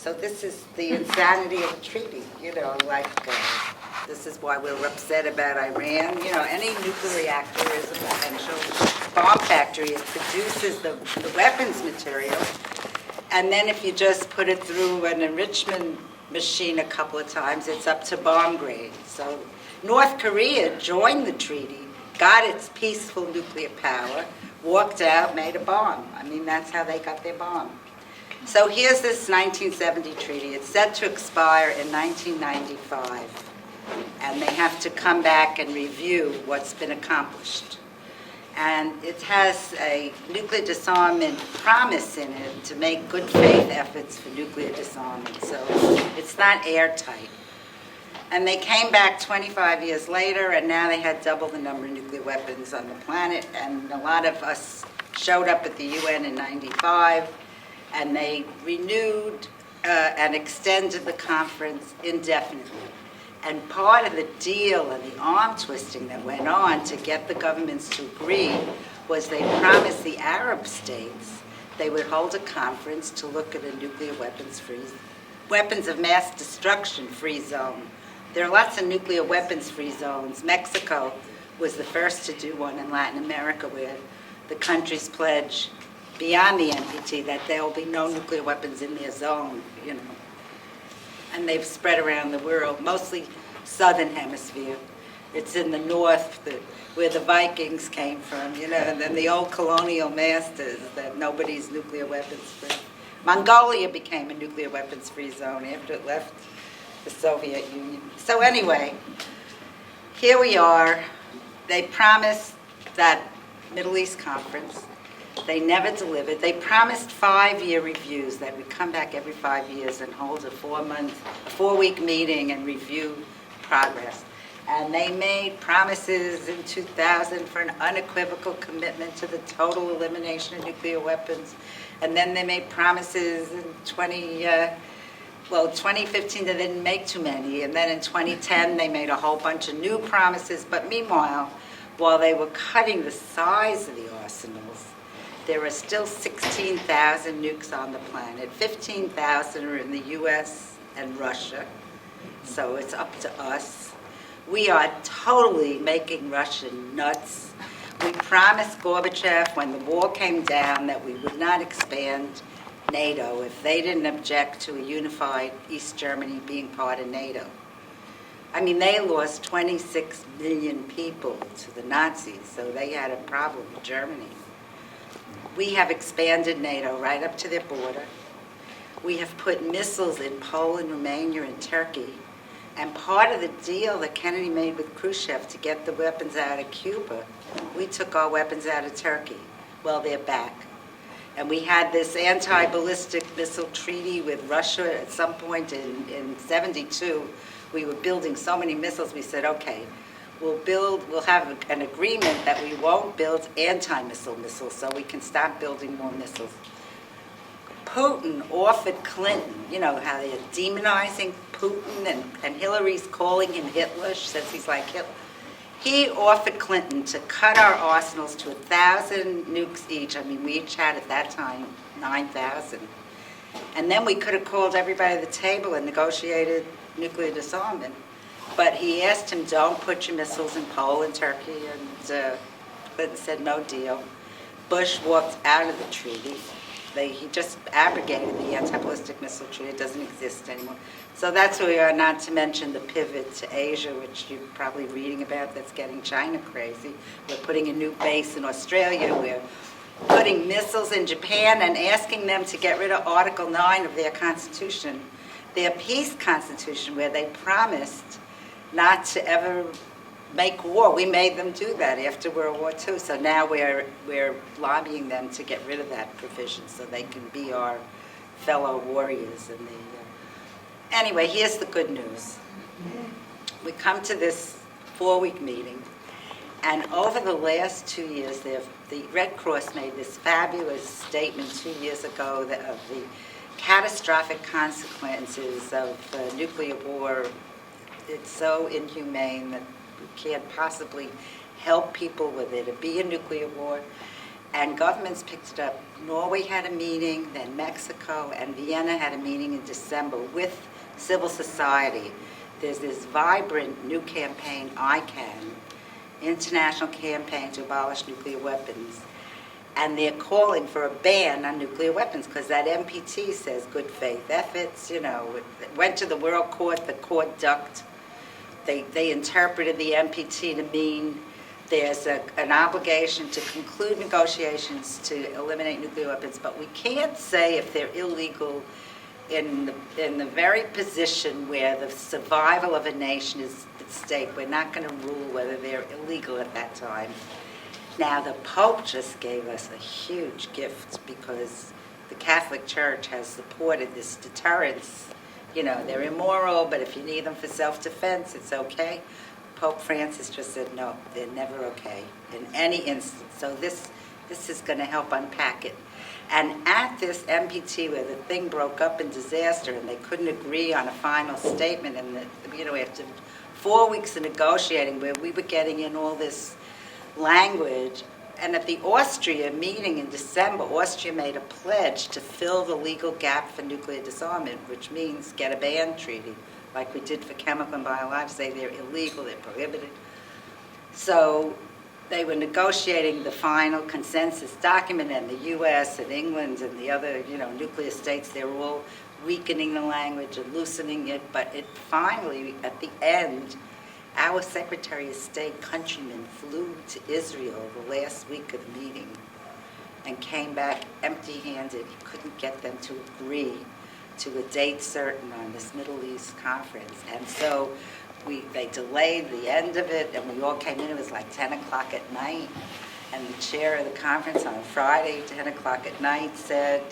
So this is the insanity of the treaty, this is why we're upset about Iran. Any nuclear reactor is a potential bomb factory. It produces the weapons material, and then if you just put it through an enrichment machine a couple of times, it's up to bomb grade. So North Korea joined the treaty, got its peaceful nuclear power, walked out, made a bomb. That's how they got their bomb. So here's this 1970 treaty. It's set to expire in 1995. And they have to come back and review what's been accomplished. And it has a nuclear disarmament promise in it to make good faith efforts for nuclear disarmament. So it's not airtight. And they came back 25 years later, and now they had double the number of nuclear weapons on the planet. And a lot of us showed up at the UN in 95, and they renewed and extended the conference indefinitely. And part of the deal and the arm twisting that went on to get the governments to agree was they promised the Arab states they would hold a conference to look at a nuclear weapons of mass destruction free zone. There are lots of nuclear weapons free zones. Mexico was the first to do one in Latin America, where the countries pledge beyond the NPT that there will be no nuclear weapons in their zone, And they've spread around the world, mostly southern hemisphere. It's in the north where the Vikings came from, and then the old colonial masters that nobody's nuclear weapons free. Mongolia became a nuclear weapons free zone after it left the Soviet Union. So anyway, here we are. They promised that Middle East conference. They never delivered. They promised 5-year reviews, that we'd come back every 5 years and hold a 4-week meeting and review progress. And they made promises in 2000 for an unequivocal commitment to the total elimination of nuclear weapons. And then they made promises in 2015 they didn't make too many. And then in 2010 they made a whole bunch of new promises. But meanwhile, while they were cutting the size of the arsenals, there are still 16,000 nukes on the planet. 15,000 are in the US and Russia, so it's up to us. We are totally making Russia nuts. We promised Gorbachev when the wall came down that we would not expand NATO if they didn't object to a unified East Germany being part of NATO. They lost 26 million people to the Nazis, so they had a problem with Germany. We have expanded NATO right up to their border. We have put missiles in Poland, Romania, and Turkey. And part of the deal that Kennedy made with Khrushchev to get the weapons out of Cuba, we took our weapons out of Turkey. Well, they're back. And we had this anti-ballistic missile treaty with Russia at some point in 72. We were building so many missiles, we said, okay, we'll have an agreement that we won't build anti-missile missiles so we can stop building more missiles. Putin offered Clinton, how they're demonizing Putin and Hillary's calling him Hitler. She says he's like Hitler. He offered Clinton to cut our arsenals to 1,000 nukes each. We each had at that time 9,000. And then we could have called everybody to the table and negotiated nuclear disarmament. But he asked him, don't put your missiles in Poland, Turkey, and Clinton said, no deal. Bush walked out of the treaty. He just abrogated the anti-ballistic missile treaty. It doesn't exist anymore. So that's where we are, not to mention the pivot to Asia, which you're probably reading about, that's getting China crazy. We're putting a new base in Australia. We're putting missiles in Japan and asking them to get rid of Article 9 of their constitution, their peace constitution, where they promised not to ever make war. We made them do that after World War II. So now we're lobbying them to get rid of that provision so they can be our fellow warriors. Anyway, here's the good news. We come to this 4-week meeting, and over the last 2 years, the Red Cross made this fabulous statement 2 years ago of the catastrophic consequences of nuclear war. It's so inhumane that we can't possibly help people with it. It'd be a nuclear war. and governments picked it up. Norway had a meeting, then Mexico, and Vienna had a meeting in December with civil society. There's this vibrant new campaign, ICANN, International Campaign to Abolish Nuclear Weapons, and they're calling for a ban on nuclear weapons because that MPT says good faith efforts, it went to the World Court, the court ducked. They interpreted the MPT to mean there's an obligation to conclude negotiations to eliminate nuclear weapons, but we can't say if they're illegal in the very position where the survival of a nation is at stake. We're not going to rule whether they're illegal at that time. Now, the Pope just gave us a huge gift because the Catholic Church has supported this deterrence. They're immoral, but if you need them for self-defense, it's okay. Pope Francis just said, no, they're never okay in any instance. So this is going to help unpack it. And at this MPT, where the thing broke up in disaster and they couldn't agree on a final statement, and after 4 weeks of negotiating, where we were getting in all this language, and at the Austria meeting in December, Austria made a pledge to fill the legal gap for nuclear disarmament, which means get a ban treaty, like we did for chemical and biological, say they're illegal, they're prohibited. So they were negotiating the final consensus document, and the U.S. and England and the other, nuclear states, they were all weakening the language and loosening it, but it finally, at the end, our Secretary of State countryman flew to Israel the last week of the meeting and came back empty-handed. He couldn't get them to agree to a date certain on this Middle East conference. And so they delayed the end of it, and we all came in. It was like 10 o'clock at night. And the chair of the conference on Friday, 10 o'clock at night, said,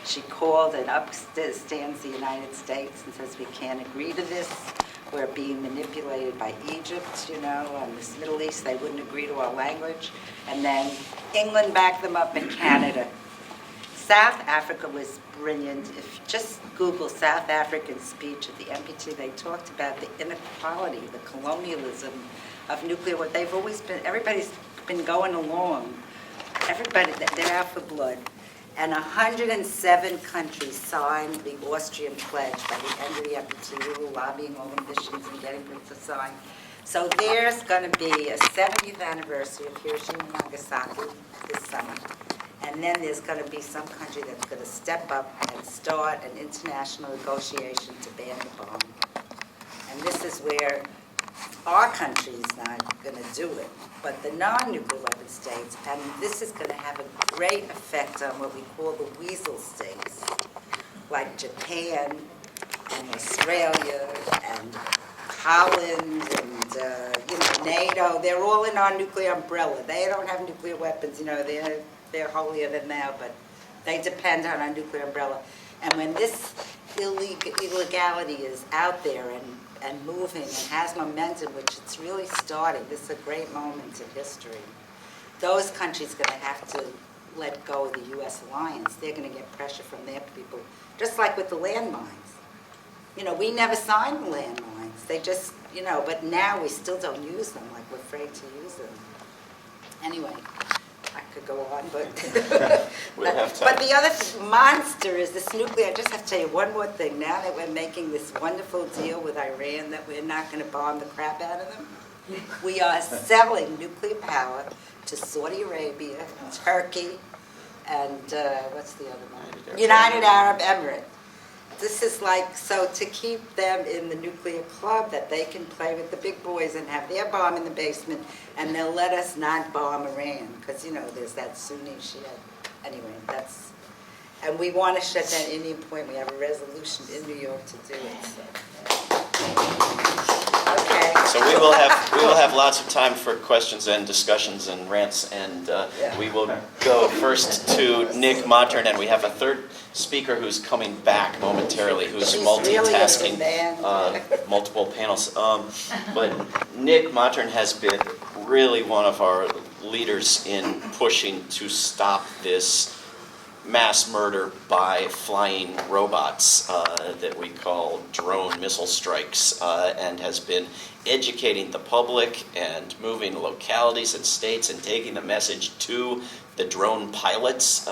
she called and upstands the United States and says, we can't agree to this. We're being manipulated by Egypt, and this Middle East, they wouldn't agree to our language. And then England backed them up, and Canada. South Africa was brilliant. If you just Google South African speech at the NPT, they talked about the inequality, the colonialism of nuclear. What they've always been, everybody's been going along. Everybody, they're out for blood. And 107 countries signed the Austrian pledge by the end of the NPT. We were lobbying all the missions and getting them to sign. So there's going to be a 70th anniversary of Hiroshima and Nagasaki this summer. And then there's going to be some country that's going to step up and start an international negotiation to ban the bomb. And this is where our country is not going to do it, but the non-nuclear weapon states, and this is going to have a great effect on what we call the weasel states, like Japan and Australia and Holland and NATO. They're all in our nuclear umbrella. They don't have nuclear weapons, they're holier than thou, but they depend on our nuclear umbrella. And when this illegality is out there and moving and has momentum, which it's really starting, this is a great moment in history, those countries are going to have to let go of the U.S. alliance. They're going to get pressure from their people, just like with the landmines. We never signed the landmines. They just, but now we still don't use them, like we're afraid to use them. Anyway, I could go on, but we have time. But the other monster is this nuclear. I just have to tell you one more thing. Now that we're making this wonderful deal with Iran that we're not going to bomb the crap out of them, we are selling nuclear power to Saudi Arabia, Turkey, and what's the other one? United Arab Emirates. This is so to keep them in the nuclear club that they can play with the big boys and have their bomb in the basement, and they'll let us not bomb Iran, because, there's that Sunni Shia. Anyway, and we want to shut down Indian Point. We have a resolution in New York to do it, so. Okay. So we will have lots of time for questions and discussions and rants, and we will go first to Nick Mottern, and we have a third speaker who's coming back momentarily, who's multitasking multiple panels. But Nick Mottern has been really one of our leaders in pushing to stop this mass murder by flying robots that we call drone missile strikes, and has been educating the public and moving localities and states and taking the message to the drone pilots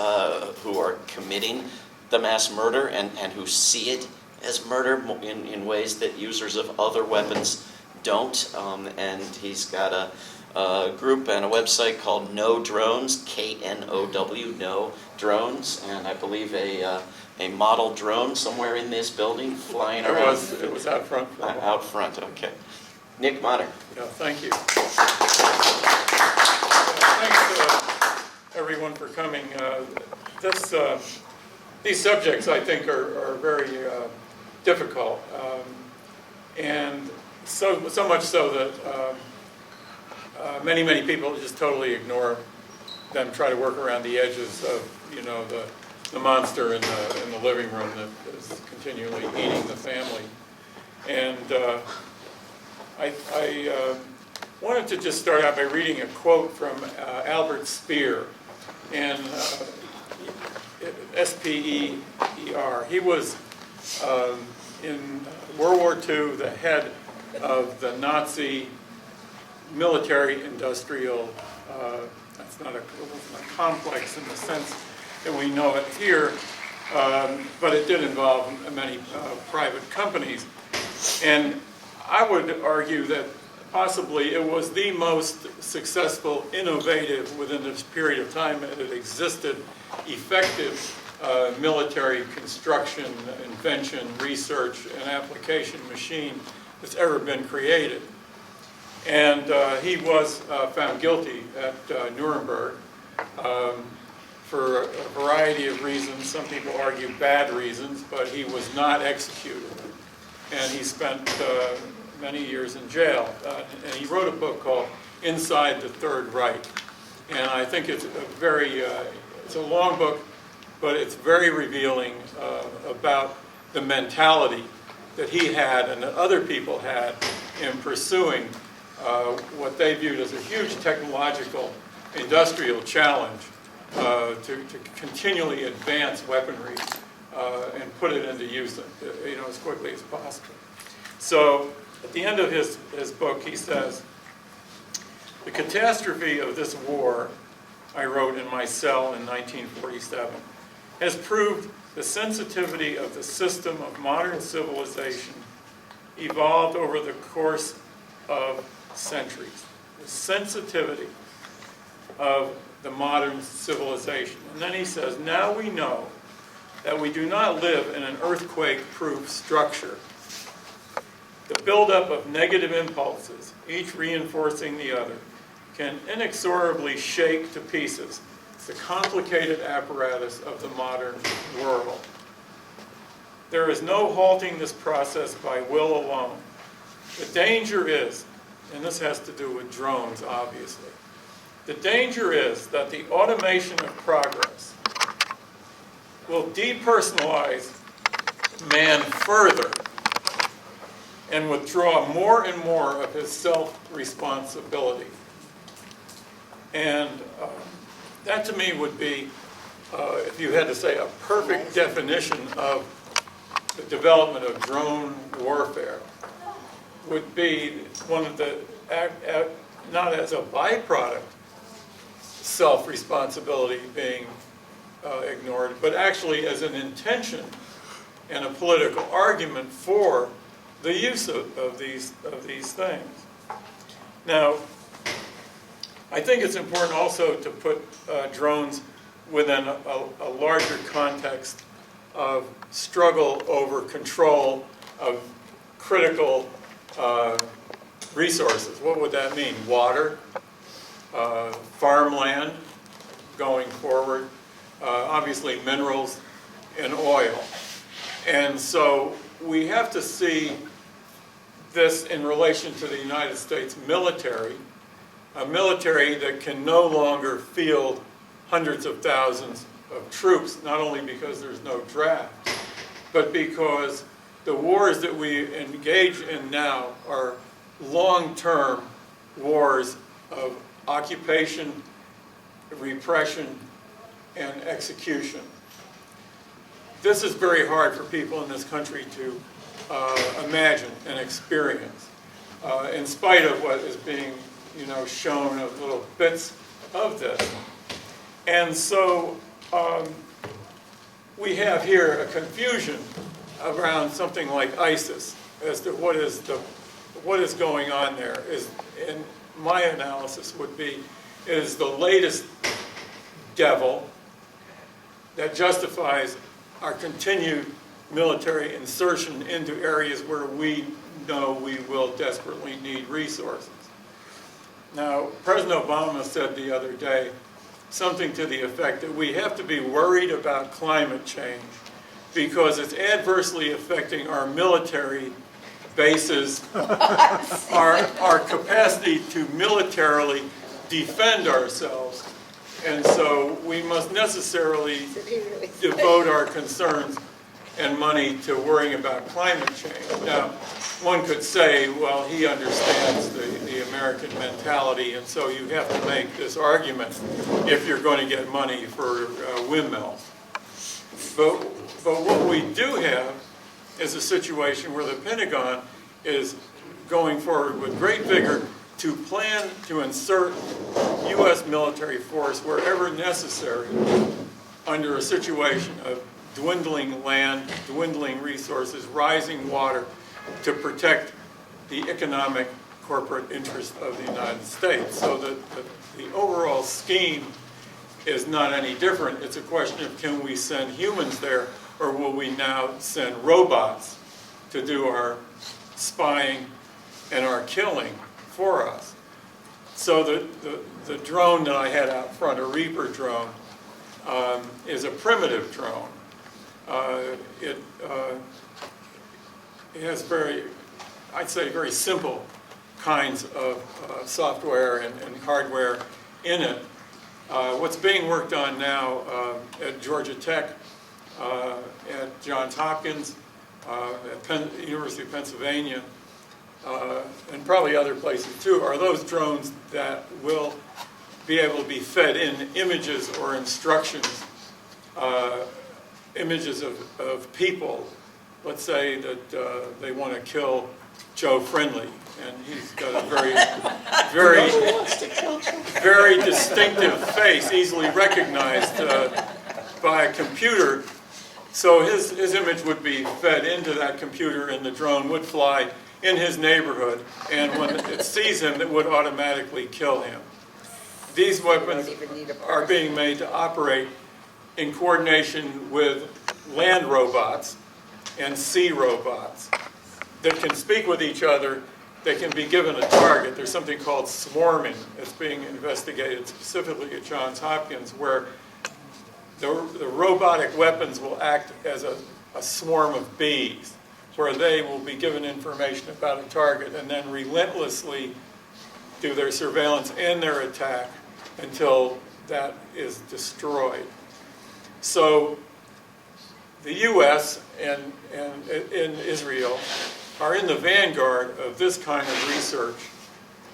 who are committing the mass murder and who see it as murder in ways that users of other weapons don't. And he's got a group and a website called No Drones, K-N-O-W, No Drones, and I believe a model drone somewhere in this building flying around. It was out front. Out front, okay. Nick Mottern. Yeah, thank you. Thanks everyone for coming. These subjects, I think, are very difficult, and so much so that many people just totally ignore them, try to work around the edges of, you know, the monster in the living room that is continually eating the family. And I wanted to just start out by reading a quote from Albert Speer, and S-P-E-E-R. He was in World War II the head of the Nazi military-industrial, that's not a complex in the sense that we know it here, but it did involve many private companies. And I would argue that possibly it was the most successful, innovative, within this period of time that it existed, effective military construction, invention, research, and application machine that's ever been created. And he was found guilty at Nuremberg for a variety of reasons. Some people argue bad reasons, but he was not executed. And he spent many years in jail. And he wrote a book called Inside the Third Reich. And I think it's it's a long book, but it's very revealing about the mentality that he had and that other people had in pursuing what they viewed as a huge technological industrial challenge to continually advance weaponry and put it into use, you know, as quickly as possible. So at the end of his book, he says, "The catastrophe of this war," I wrote in my cell in 1947, "has proved the sensitivity of the system of modern civilization evolved over the course of centuries." The sensitivity of the modern civilization. And then he says, "Now we know that we do not live in an earthquake-proof structure. The buildup of negative impulses, each reinforcing the other, can inexorably shake to pieces the complicated apparatus of the modern world. There is no halting this process by will alone. The danger is," and this has to do with drones, obviously, "the danger is that the automation of progress will depersonalize man further and withdraw more and more of his self-responsibility." And that to me would be, if you had to say, a perfect definition of the development of drone warfare, would be one of the, not as a byproduct, self-responsibility being ignored, but actually as an intention and a political argument for the use of these things. Now, I think it's important also to put drones within a larger context of struggle over control of critical resources. What would that mean? Water, farmland going forward, obviously minerals and oil. And so we have to see this in relation to the United States military, a military that can no longer field hundreds of thousands of troops, not only because there's no draft, but because the wars that we engage in now are long-term wars of occupation, repression, and execution. This is very hard for people in this country to imagine and experience, in spite of what is being, shown of little bits of this. And so we have here a confusion around something like ISIS as to what is going on there. And my analysis would be, is the latest devil that justifies our continued military insertion into areas where we know we will desperately need resources. Now, President Obama said the other day something to the effect that we have to be worried about climate change because it's adversely affecting our military bases, our capacity to militarily defend ourselves. And so we must necessarily devote our concerns and money to worrying about climate change. Now, one could say, well, he understands the American mentality, and so you have to make this argument if you're going to get money for windmills. But what we do have is a situation where the Pentagon is going forward with great vigor to plan to insert U.S. military force wherever necessary under a situation of dwindling land, dwindling resources, rising water, to protect the economic corporate interest of the United States. So the overall scheme is not any different. It's a question of, can we send humans there, or will we now send robots to do our spying and our killing for us? So the drone that I had out front, a Reaper drone, is a primitive drone. It has I'd say very simple kinds of software and hardware in it. What's being worked on now at Georgia Tech, at Johns Hopkins, at University of Pennsylvania, and probably other places too, are those drones that will be able to be fed in images or instructions, images of people. Let's say that they want to kill Joe Friendly, and he's got a very distinctive face, easily recognized by a computer. So his image would be fed into that computer, and the drone would fly in his neighborhood, and when it sees him, it would automatically kill him. These weapons are being made to operate in coordination with land robots and sea robots that can speak with each other. They can be given a target. There's something called swarming that's being investigated specifically at Johns Hopkins, where the robotic weapons will act as a swarm of bees, where they will be given information about a target and then relentlessly do their surveillance and their attack until that is destroyed. So the U.S. and Israel are in the vanguard of this kind of research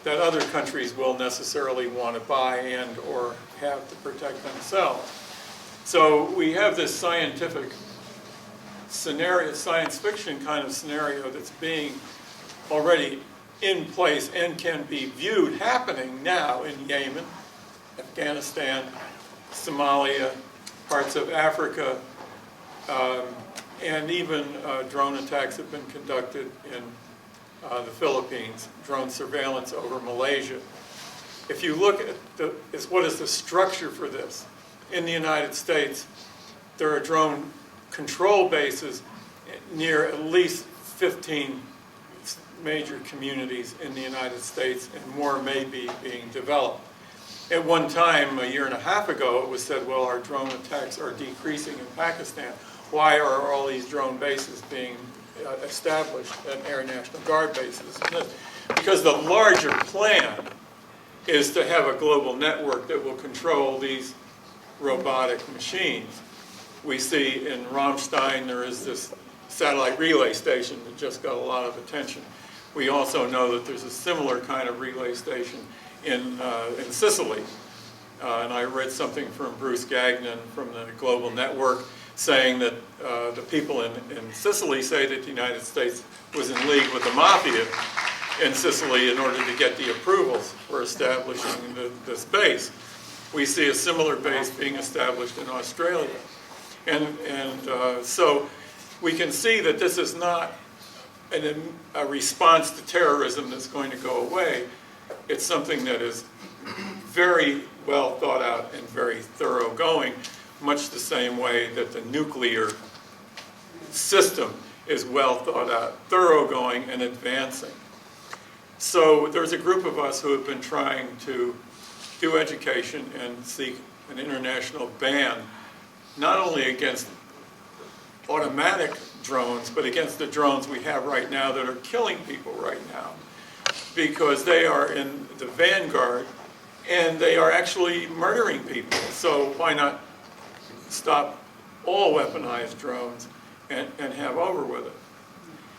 that other countries will necessarily want to buy and or have to protect themselves. So we have this scientific scenario, science fiction kind of scenario that's being already in place and can be viewed happening now in Yemen, Afghanistan, Somalia, parts of Africa, and even drone attacks have been conducted in the Philippines, drone surveillance over Malaysia. If you look at what is the structure for this? In the United States, there are drone control bases near at least 15 major communities in the United States, and more may be being developed. At one time, a year and a half ago, it was said, well, our drone attacks are decreasing in Pakistan. Why are all these drone bases being established at Air National Guard bases? Because the larger plan is to have a global network that will control these robotic machines. We see in Ramstein there is this satellite relay station that just got a lot of attention. We also know that there's a similar kind of relay station in Sicily. And I read something from Bruce Gagnon from the Global Network saying that the people in Sicily say that the United States was in league with the mafia in Sicily in order to get the approvals for establishing this base. We see a similar base being established in Australia. So we can see that this is not a response to terrorism that's going to go away. It's something that is very well thought out and very thoroughgoing, much the same way that the nuclear system is well thought out, thoroughgoing, and advancing. So there's a group of us who have been trying to do education and seek an international ban, not only against automatic drones, but against the drones we have right now that are killing people right now, because they are in the vanguard and they are actually murdering people. So why not stop all weaponized drones and have over with it?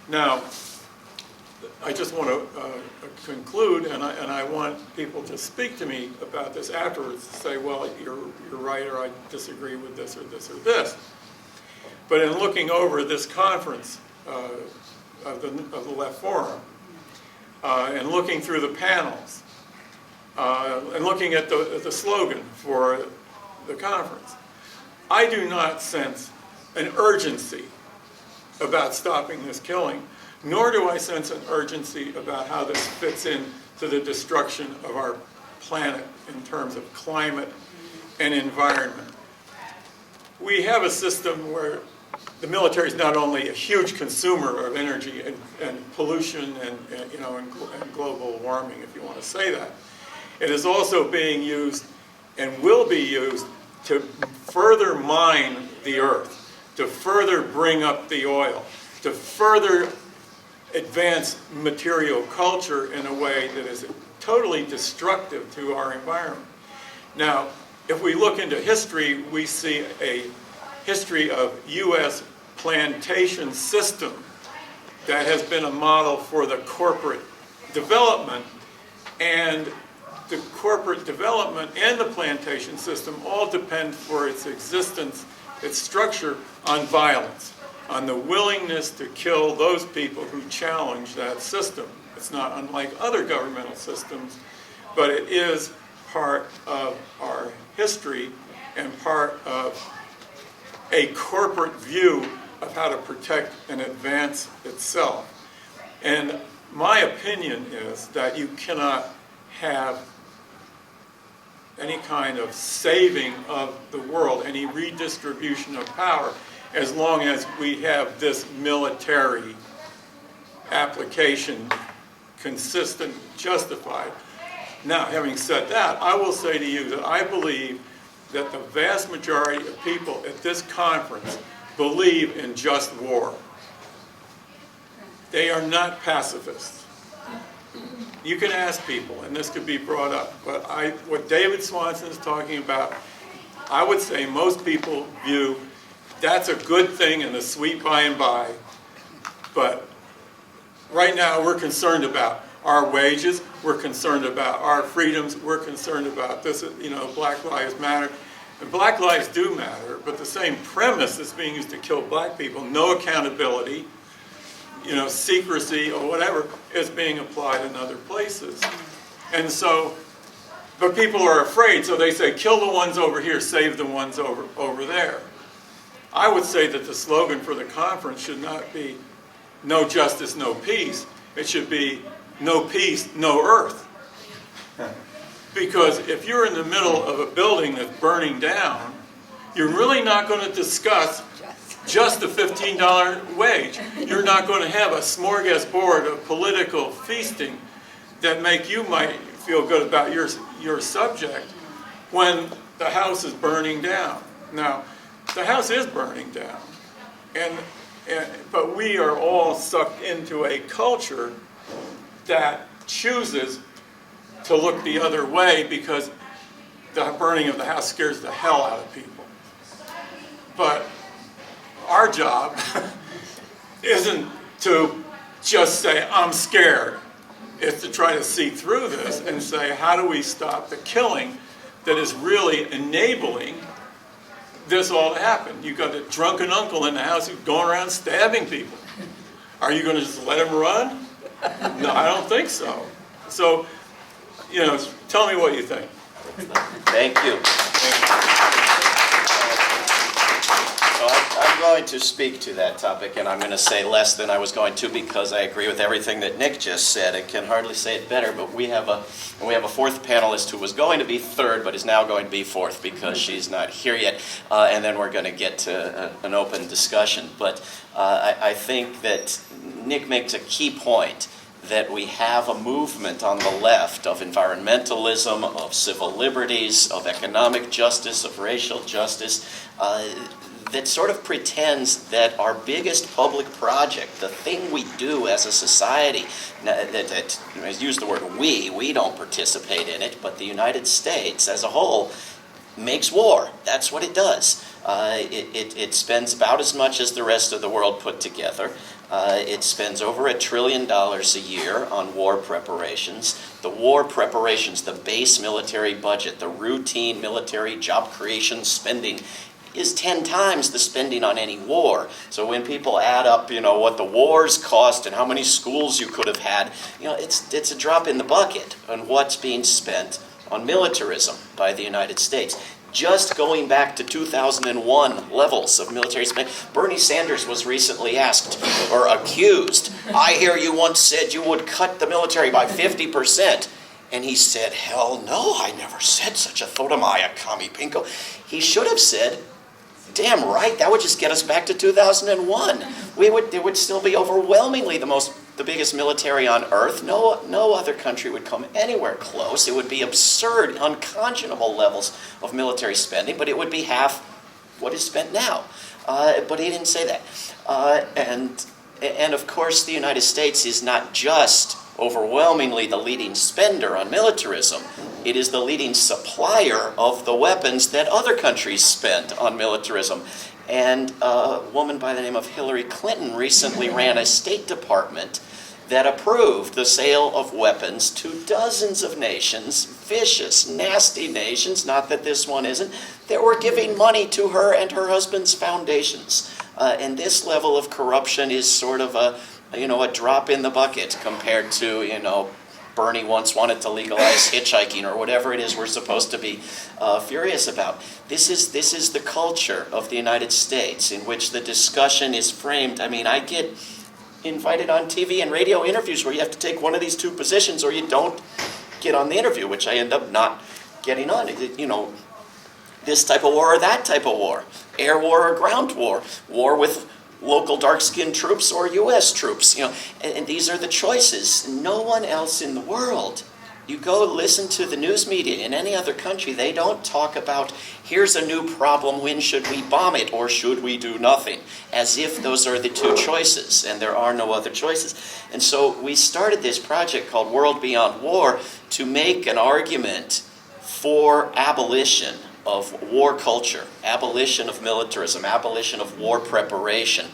Now, I just want to conclude, and I want people to speak to me about this afterwards, to say, well, you're right, or I disagree with this or this or this. But in looking over this conference of the Left Forum, and looking through the panels, and looking at the slogan for the conference, I do not sense an urgency about stopping this killing, nor do I sense an urgency about how this fits in to the destruction of our planet in terms of climate and environment. We have a system where the military is not only a huge consumer of energy and pollution and global warming, if you want to say that. It is also being used and will be used to further mine the earth, to further bring up the oil, to further advance material culture in a way that is totally destructive to our environment. Now, if we look into history, we see a history of U.S. plantation system that has been a model for the corporate development, and the corporate development and the plantation system all depend for its existence, its structure, on violence, on the willingness to kill those people who challenge that system. It's not unlike other governmental systems, but it is part of our history and part of a corporate view of how to protect and advance itself. And my opinion is that you cannot have any kind of saving of the world, any redistribution of power, as long as we have this military application consistent, justified. Now, having said that, I will say to you that I believe that the vast majority of people at this conference believe in just war. They are not pacifists. You can ask people, and this could be brought up, but what David Swanson is talking about, I would say most people view that's a good thing in the sweet by and by, but right now we're concerned about our wages, we're concerned about our freedoms, we're concerned about this, Black Lives Matter. And Black lives do matter, but the same premise that's being used to kill black people, no accountability, secrecy or whatever, is being applied in other places. And so, but people are afraid, so they say, kill the ones over here, save the ones over there. I would say that the slogan for the conference should not be no justice, no peace. It should be no peace, no earth. Because if you're in the middle of a building that's burning down, you're really not going to discuss just the $15 wage. You're not going to have a smorgasbord of political feasting that might feel good about your subject when the house is burning down. Now, the house is burning down, but we are all sucked into a culture that chooses to look the other way because the burning of the house scares the hell out of people. But our job isn't to just say, I'm scared. It's to try to see through this and say, how do we stop the killing that is really enabling this all to happen? You've got a drunken uncle in the house who's going around stabbing people. Are you going to just let him run? No, I don't think so. So, tell me what you think. Thank you. So I'm going to speak to that topic, and I'm going to say less than I was going to because I agree with everything that Nick just said. I can hardly say it better, but we have a fourth panelist who was going to be third, but is now going to be fourth because she's not here yet, and then we're going to get to an open discussion. But I think that Nick makes a key point that we have a movement on the left of environmentalism, of civil liberties, of economic justice, of racial justice, that sort of pretends that our biggest public project, the thing we do as a society, that I use the word we don't participate in it, but the United States as a whole makes war. That's what it does. It spends about as much as the rest of the world put together. It spends over $1 trillion a year on war preparations. The war preparations, the base military budget, the routine military job creation spending is 10 times the spending on any war. So when people add up, what the wars cost and how many schools you could have had, it's a drop in the bucket on what's being spent on militarism by the United States. Just going back to 2001 levels of military spending. Bernie Sanders was recently asked or accused, I hear you once said you would cut the military by 50%. And he said, hell no, I never said such a thotamaya, kami pinko. He should have said, damn right, that would just get us back to 2001. It would still be overwhelmingly the biggest military on earth. No other country would come anywhere close. It would be absurd, unconscionable levels of military spending, but it would be half what is spent now. But he didn't say that. And of course, the United States is not just overwhelmingly the leading spender on militarism. It is the leading supplier of the weapons that other countries spend on militarism. And a woman by the name of Hillary Clinton recently ran a State Department that approved the sale of weapons to dozens of nations, vicious, nasty nations, not that this one isn't, that were giving money to her and her husband's foundations. And this level of corruption is sort of a drop in the bucket compared to, Bernie once wanted to legalize hitchhiking or whatever it is we're supposed to be furious about. This is the culture of the United States in which the discussion is framed. I mean, I get invited on TV and radio interviews where you have to take one of these two positions or you don't get on the interview, which I end up not getting on. This type of war or that type of war, air war or ground war, war with local dark-skinned troops or U.S. troops, and these are the choices. No one else in the world. You go listen to the news media in any other country, they don't talk about, here's a new problem, when should we bomb it, or should we do nothing? As if those are the two choices, and there are no other choices. And so we started this project called World Beyond War to make an argument for abolition of war culture, abolition of militarism, abolition of war preparation,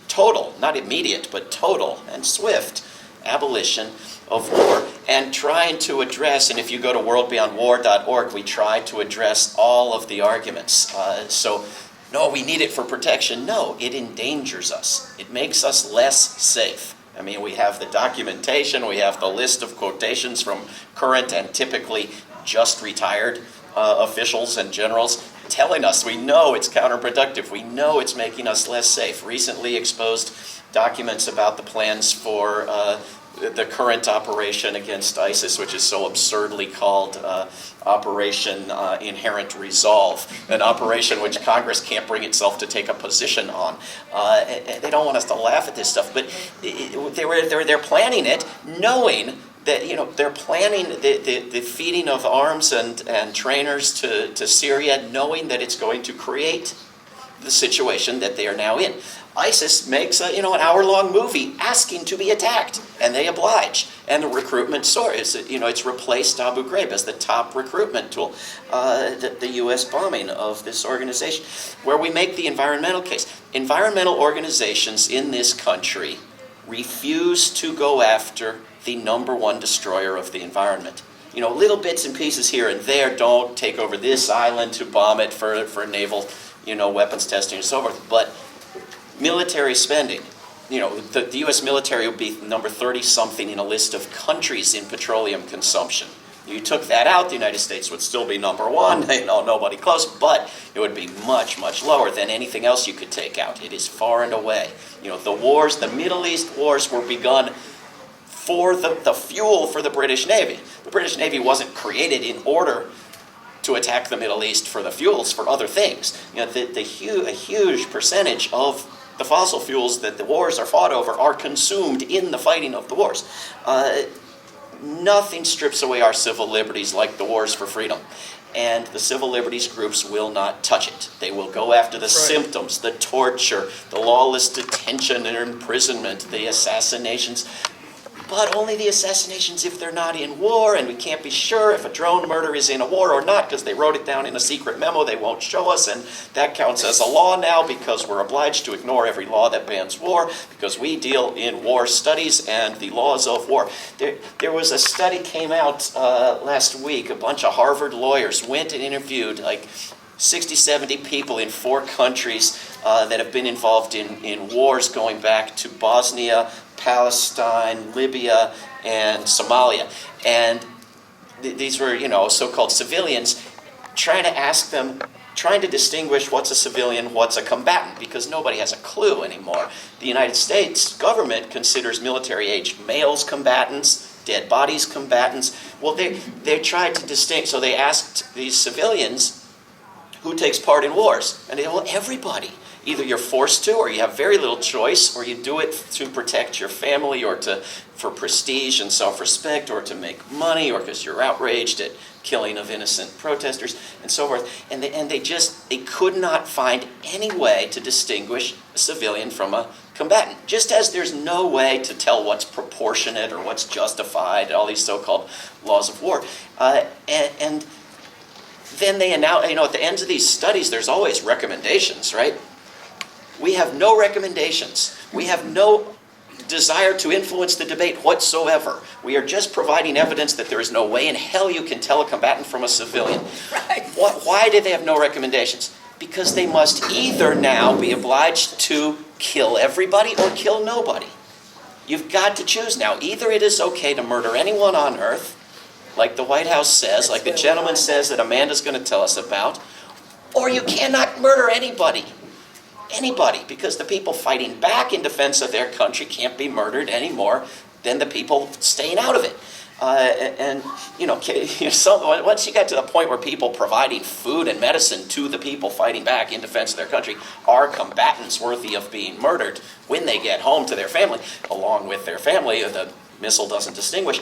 total, not immediate, but total and swift abolition of war, and trying to address, and if you go to worldbeyondwar.org, we try to address all of the arguments. No, we need it for protection. No, it endangers us. It makes us less safe. I mean, we have the documentation, we have the list of quotations from current and typically just retired officials and generals telling us we know it's counterproductive, we know it's making us less safe. Recently exposed documents about the plans for the current operation against ISIS, which is so absurdly called Operation Inherent Resolve, an operation which Congress can't bring itself to take a position on. They don't want us to laugh at this stuff, but they're planning it knowing that they're planning the feeding of arms and trainers to Syria, knowing that it's going to create the situation that they are now in. ISIS makes an hour-long movie asking to be attacked, and they oblige. And the recruitment soars. It's replaced Abu Ghraib as the top recruitment tool. The U.S. bombing of this organization, where we make the environmental case. Environmental organizations in this country refuse to go after the number one destroyer of the environment. Little bits and pieces here and there, don't take over this island to bomb it for naval, weapons testing and so forth. But military spending, the U.S. military would be number 30-something in a list of countries in petroleum consumption. You took that out, the United States would still be number one, nobody close, but it would be much, much lower than anything else you could take out. It is far and away. The wars, the Middle East wars were begun for the fuel for the British Navy. The British Navy wasn't created in order to attack the Middle East for the fuels, for other things. A huge percentage of the fossil fuels that the wars are fought over are consumed in the fighting of the wars. Nothing strips away our civil liberties like the wars for freedom. And the civil liberties groups will not touch it. They will go after the symptoms, the torture, the lawless detention and imprisonment, the assassinations. But only the assassinations if they're not in war, and we can't be sure if a drone murder is in a war or not because they wrote it down in a secret memo they won't show us, and that counts as a law now because we're obliged to ignore every law that bans war because we deal in war studies and the laws of war. There was a study came out last week. A bunch of Harvard lawyers went and interviewed like 60, 70 people in 4 countries that have been involved in wars going back to Bosnia, Palestine, Libya, and Somalia. And these were, so-called civilians, trying to distinguish what's a civilian, what's a combatant, because nobody has a clue anymore. The United States government considers military-aged males combatants, dead bodies combatants. Well, they tried to distinguish, so they asked these civilians, who takes part in wars? And they, well, everybody. Either you're forced to, or you have very little choice, or you do it to protect your family, or for prestige and self-respect, or to make money, or because you're outraged at killing of innocent protesters, and so forth. And they could not find any way to distinguish a civilian from a combatant. Just as there's no way to tell what's proportionate or what's justified, all these so-called laws of war. And then they announce, at the ends of these studies, there's always recommendations, right? We have no recommendations. We have no desire to influence the debate whatsoever. We are just providing evidence that there is no way in hell you can tell a combatant from a civilian. Right. Why do they have no recommendations? Because they must either now be obliged to kill everybody or kill nobody. You've got to choose now. Either it is okay to murder anyone on earth, like the White House says, like the gentleman says that Amanda's going to tell us about, or you cannot murder anybody. Anybody, because the people fighting back in defense of their country can't be murdered any more than the people staying out of it. Once you get to the point where people providing food and medicine to the people fighting back in defense of their country are combatants worthy of being murdered when they get home to their family, along with their family, the missile doesn't distinguish,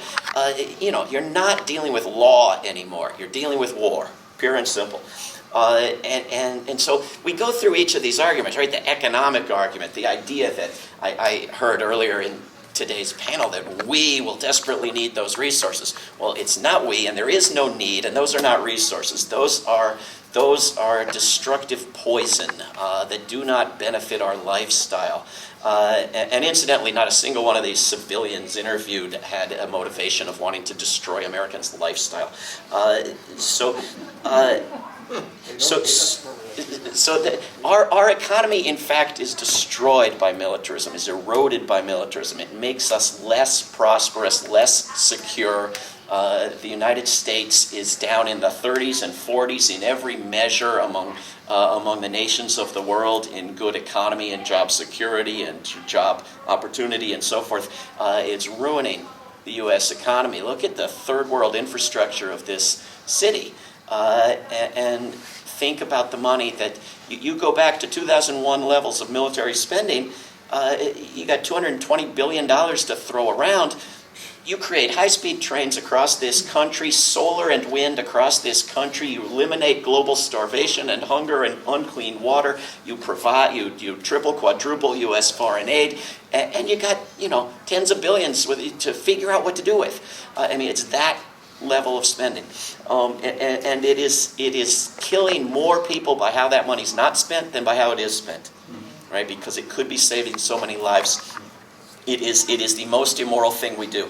you're not dealing with law anymore. You're dealing with war, pure and simple. And so we go through each of these arguments, right? The economic argument, the idea that I heard earlier in today's panel that we will desperately need those resources. Well, it's not we, and there is no need, and those are not resources. Those are destructive poison that do not benefit our lifestyle. And incidentally, not a single one of these civilians interviewed had a motivation of wanting to destroy Americans' lifestyle. Our economy, in fact, is destroyed by militarism, is eroded by militarism. It makes us less prosperous, less secure. The United States is down in the 30s and 40s in every measure among the nations of the world in good economy and job security and job opportunity and so forth. It's ruining the U.S. economy. Look at the third world infrastructure of this city. And think about the money that you go back to 2001 levels of military spending. You got $220 billion to throw around. You create high-speed trains across this country, solar and wind across this country. You eliminate global starvation and hunger and unclean water. You provide, you triple, quadruple U.S. foreign aid, and you got tens of billions to figure out what to do with. It's that level of spending, and it is killing more people by how that money's not spent than by how it is spent, right? Because it could be saving so many lives It is the most immoral thing we do.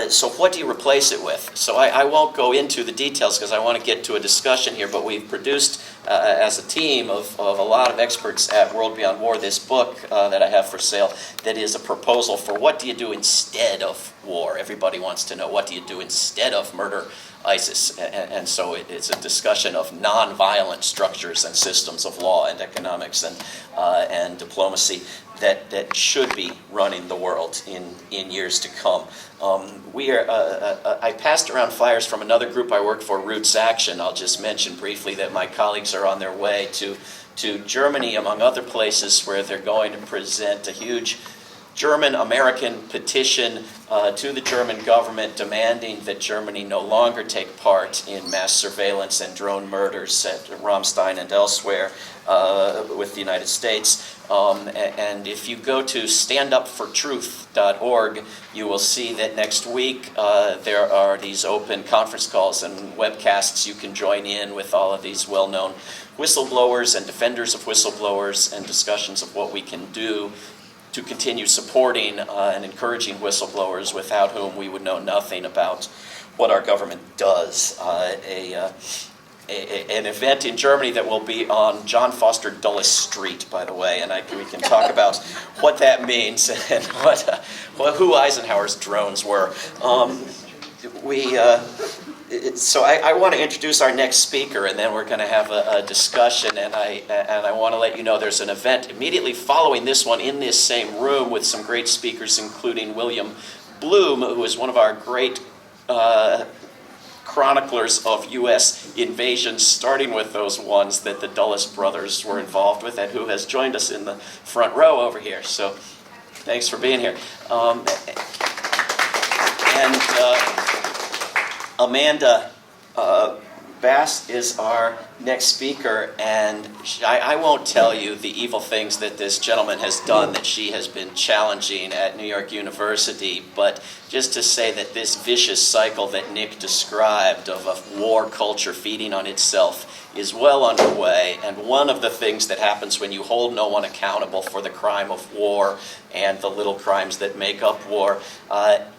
So what do you replace it with? So I won't go into the details because I want to get to a discussion here, but we've produced, as a team of a lot of experts at World Beyond War, this book that I have for sale that is a proposal for what do you do instead of war. Everybody wants to know, what do you do instead of murder, ISIS? And so it's a discussion of nonviolent structures and systems of law and economics and diplomacy that should be running the world in years to come. I passed around flyers from another group I work for, Roots Action. I'll just mention briefly that my colleagues are on their way to Germany, among other places, where they're going to present a huge German-American petition to the German government demanding that Germany no longer take part in mass surveillance and drone murders at Ramstein and elsewhere with the United States. And if you go to standupfortruth.org, you will see that next week there are these open conference calls and webcasts you can join in with all of these well-known whistleblowers and defenders of whistleblowers, and discussions of what we can do to continue supporting and encouraging whistleblowers, without whom we would know nothing about what our government does. An event in Germany that will be on John Foster Dulles Street, by the way, and we can talk about what that means and who Eisenhower's drones were. So I want to introduce our next speaker, and then we're going to have a discussion, and I want to let you know there's an event immediately following this one in this same room with some great speakers, including William Bloom, who is one of our great chroniclers of U.S. invasions, starting with those ones that the Dulles brothers were involved with, and who has joined us in the front row over here. So thanks for being here. Amanda Bass is our next speaker, and I won't tell you the evil things that this gentleman has done that she has been challenging at New York University, but just to say that this vicious cycle that Nick described of a war culture feeding on itself is well underway, and one of the things that happens when you hold no one accountable for the crime of war and the little crimes that make up war,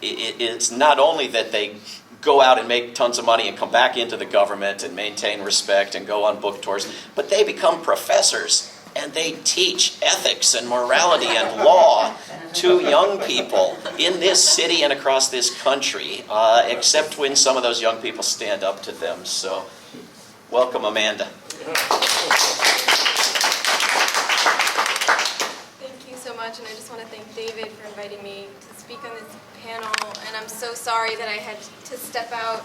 it's not only that they go out and make tons of money and come back into the government and maintain respect and go on book tours, but they become professors and they teach ethics and morality and law to young people in this city and across this country, except when some of those young people stand up to them. So, welcome, Amanda. Thank you so much, and I just want to thank David for inviting me to speak on this panel, and I'm so sorry that I had to step out,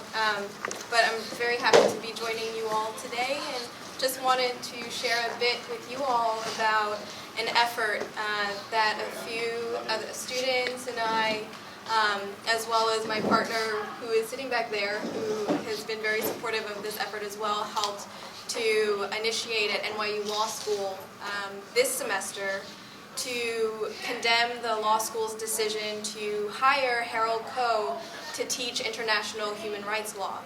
but I'm very happy to be joining you all today, and just wanted to share a bit with you all about an effort that a few students and I, as well as my partner who is sitting back there, who has been very supportive of this effort as well, helped to initiate at NYU Law School this semester to condemn the law school's decision to hire Harold Koh to teach international human rights law.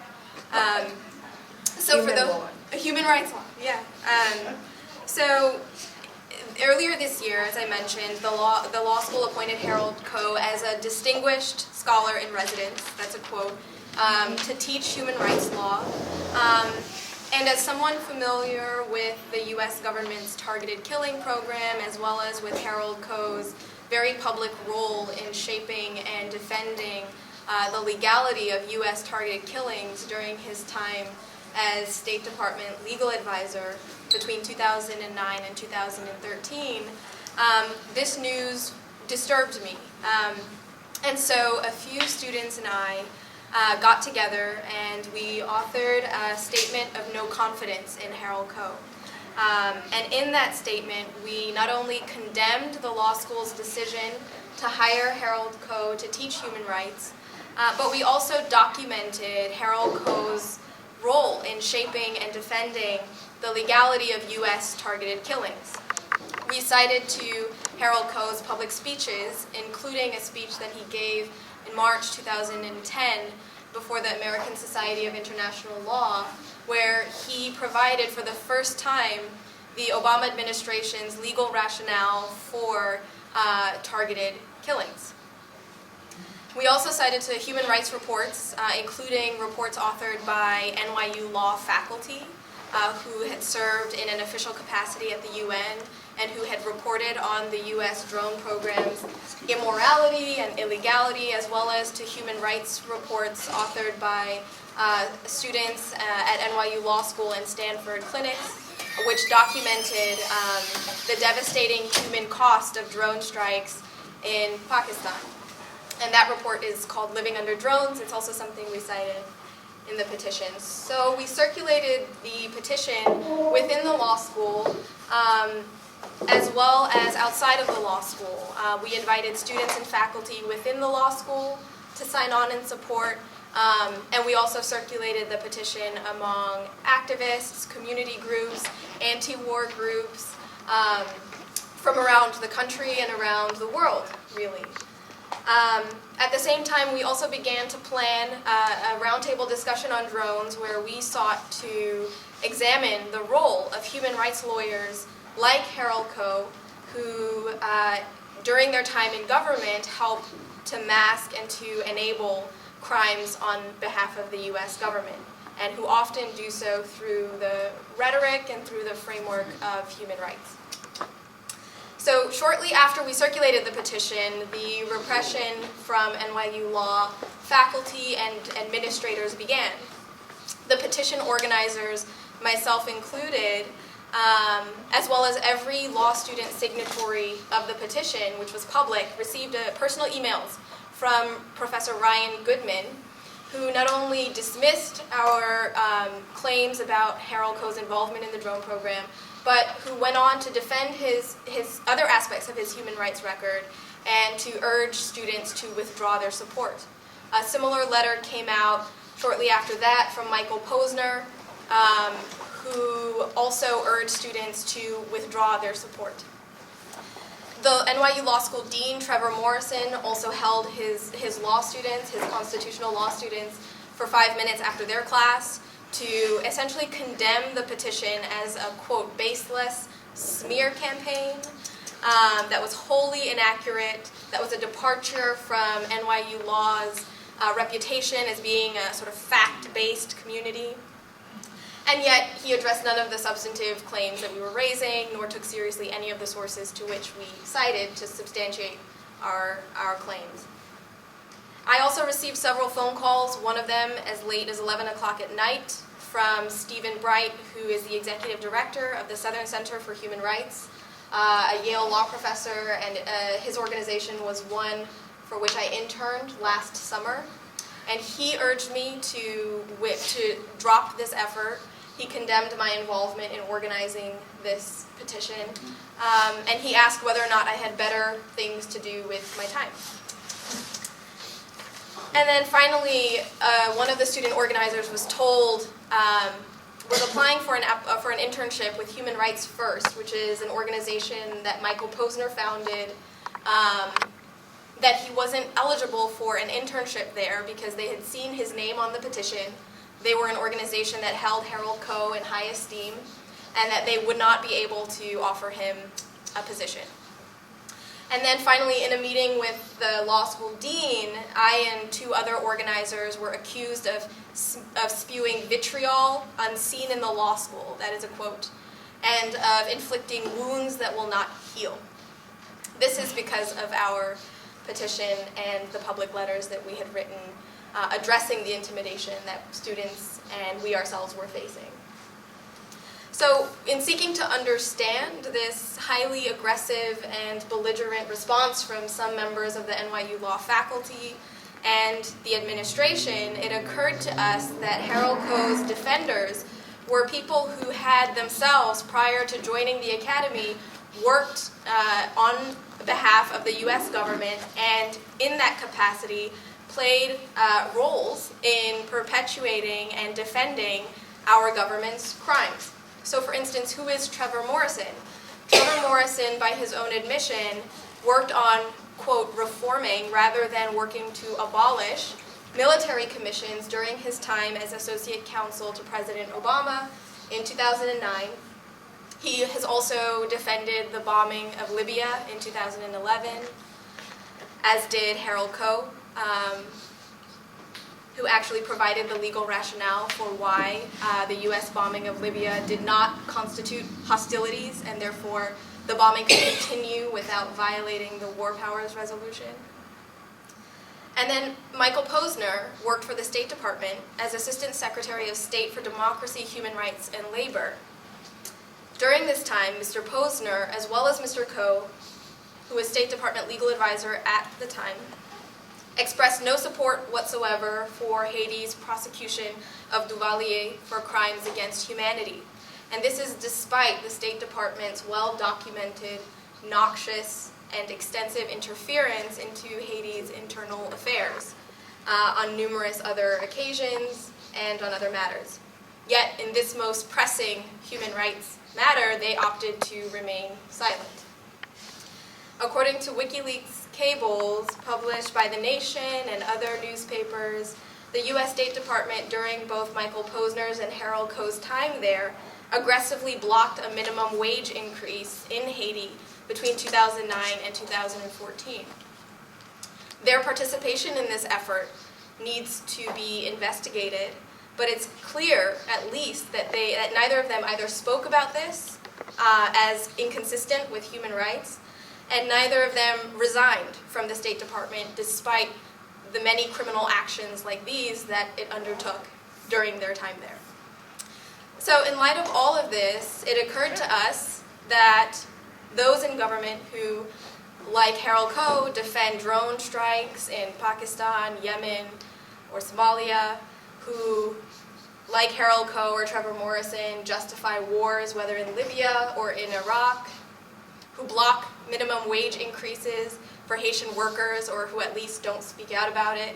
Human rights law, yeah. So earlier this year, as I mentioned, the law school appointed Harold Koh as a distinguished scholar in residence, that's a quote, to teach human rights law. And as someone familiar with the U.S. government's targeted killing program, as well as with Harold Koh's very public role in shaping and defending the legality of U.S. targeted killings during his time as State Department legal advisor between 2009 and 2013, this news disturbed me. And so a few students and I got together and we authored a statement of no confidence in Harold Koh. And in that statement, we not only condemned the law school's decision to hire Harold Koh to teach human rights, but we also documented Harold Koh's role in shaping and defending the legality of U.S. targeted killings. We cited to Harold Koh's public speeches, including a speech that he gave in March 2010 before the American Society of International Law, where he provided for the first time the Obama administration's legal rationale for targeted killings. We also cited to human rights reports, including reports authored by NYU law faculty who had served in an official capacity at the UN and who had reported on the U.S. drone program's immorality and illegality, as well as to human rights reports authored by students at NYU Law School and Stanford clinics, which documented the devastating human cost of drone strikes in Pakistan. And that report is called Living Under Drones. It's also something we cited in the petition. So we circulated the petition within the law school, as well as outside of the law school. We invited students and faculty within the law school to sign on and support, and we also circulated the petition among activists, community groups, anti-war groups from around the country and around the world, really. At the same time, we also began to plan a roundtable discussion on drones where we sought to examine the role of human rights lawyers like Harold Koh, who during their time in government helped to mask and to enable crimes on behalf of the U.S. government, and who often do so through the rhetoric and through the framework of human rights. So shortly after we circulated the petition, the repression from NYU Law faculty and administrators began. The petition organizers, myself included, as well as every law student signatory of the petition, which was public, received personal emails from Professor Ryan Goodman, who not only dismissed our claims about Harold Koh's involvement in the drone program, but who went on to defend his other aspects of his human rights record and to urge students to withdraw their support. A similar letter came out shortly after that from Michael Posner, who also urged students to withdraw their support. The NYU Law School Dean, Trevor Morrison, also held his law students, his constitutional law students, for 5 minutes after their class to essentially condemn the petition as a, quote, baseless smear campaign that was wholly inaccurate, that was a departure from NYU Law's reputation as being a sort of fact-based community. And yet, he addressed none of the substantive claims that we were raising, nor took seriously any of the sources to which we cited to substantiate our claims. I also received several phone calls, one of them as late as 11 o'clock at night, from Stephen Bright, who is the executive director of the Southern Center for Human Rights, a Yale law professor, and his organization was one for which I interned last summer. And he urged me to drop this effort. He condemned my involvement in organizing this petition, and he asked whether or not I had better things to do with my time. And then finally, one of the student organizers was told, was applying for an internship with Human Rights First, which is an organization that Michael Posner founded, that he wasn't eligible for an internship there because they had seen his name on the petition. They were an organization that held Harold Koh in high esteem, and that they would not be able to offer him a position. And then finally, in a meeting with the law school dean, I and two other organizers were accused of spewing vitriol unseen in the law school, that is a quote, and of inflicting wounds that will not heal. This is because of our petition and the public letters that we had written addressing the intimidation that students and we ourselves were facing. So in seeking to understand this highly aggressive and belligerent response from some members of the NYU law faculty and the administration, it occurred to us that Harold Koh's defenders were people who had themselves, prior to joining the academy, worked on behalf of the U.S. government, and in that capacity played roles in perpetuating and defending our government's crimes. So for instance, who is Trevor Morrison? Trevor Morrison, by his own admission, worked on, quote, reforming rather than working to abolish military commissions during his time as associate counsel to President Obama in 2009. He has also defended the bombing of Libya in 2011, as did Harold Coe, who actually provided the legal rationale for why the U.S. bombing of Libya did not constitute hostilities, and therefore the bombing could continue without violating the War Powers Resolution. And then Michael Posner worked for the State Department as Assistant Secretary of State for Democracy, Human Rights, and Labor. During this time, Mr. Posner, as well as Mr. Coe, who was State Department legal advisor at the time, expressed no support whatsoever for Haiti's prosecution of Duvalier for crimes against humanity. And this is despite the State Department's well-documented, noxious, and extensive interference into Haiti's internal affairs on numerous other occasions and on other matters. Yet, in this most pressing human rights matter, they opted to remain silent. According to WikiLeaks cables published by The Nation and other newspapers, the U.S. State Department, during both Michael Posner's and Harold Coe's time there, aggressively blocked a minimum wage increase in Haiti between 2009 and 2014. Their participation in this effort needs to be investigated, but it's clear, at least, that neither of them either spoke about this as inconsistent with human rights, and neither of them resigned from the State Department despite the many criminal actions like these that it undertook during their time there. So in light of all of this, it occurred to us that those in government who, like Harold Coe, defend drone strikes in Pakistan, Yemen, or Somalia, who, like Harold Coe or Trevor Morrison, justify wars, whether in Libya or in Iraq, who block minimum wage increases for Haitian workers, or who at least don't speak out about it,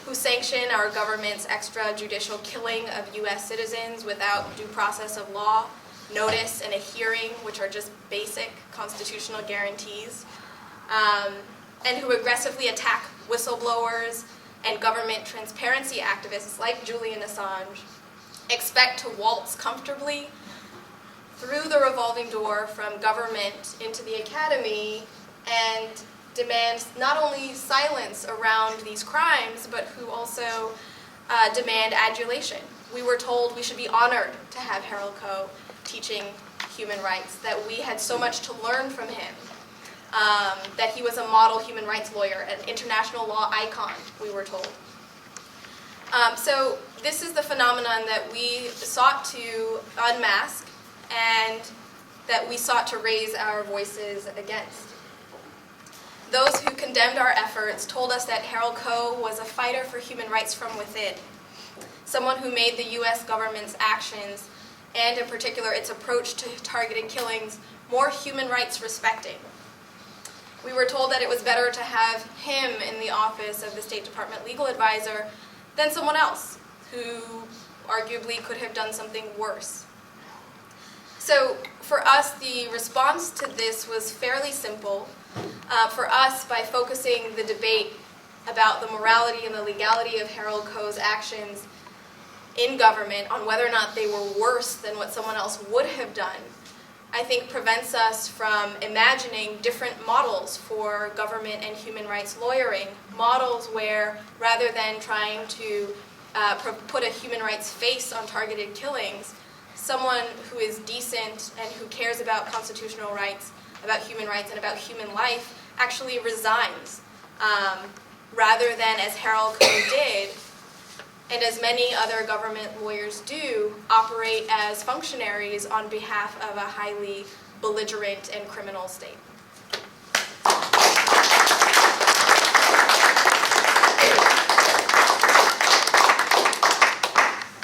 who sanction our government's extrajudicial killing of U.S. citizens without due process of law, notice, and a hearing, which are just basic constitutional guarantees, and who aggressively attack whistleblowers and government transparency activists like Julian Assange, expect to waltz comfortably through the revolving door from government into the academy and demand not only silence around these crimes, but who also demand adulation. We were told we should be honored to have Harold Coe teaching human rights, that we had so much to learn from him, that he was a model human rights lawyer, an international law icon, we were told. So this is the phenomenon that we sought to unmask and that we sought to raise our voices against. Those who condemned our efforts told us that Harold Coe was a fighter for human rights from within, someone who made the U.S. government's actions, and in particular its approach to targeted killings, more human rights respecting. We were told that it was better to have him in the office of the State Department legal advisor than someone else who arguably could have done something worse. So for us, the response to this was fairly simple. For us, by focusing the debate about the morality and the legality of Harold Coe's actions in government on whether or not they were worse than what someone else would have done, I think prevents us from imagining different models for government and human rights lawyering, models where rather than trying to put a human rights face on targeted killings, someone who is decent and who cares about constitutional rights, about human rights, and about human life actually resigns, rather than, as Harold Coe did, and as many other government lawyers do, operate as functionaries on behalf of a highly belligerent and criminal state.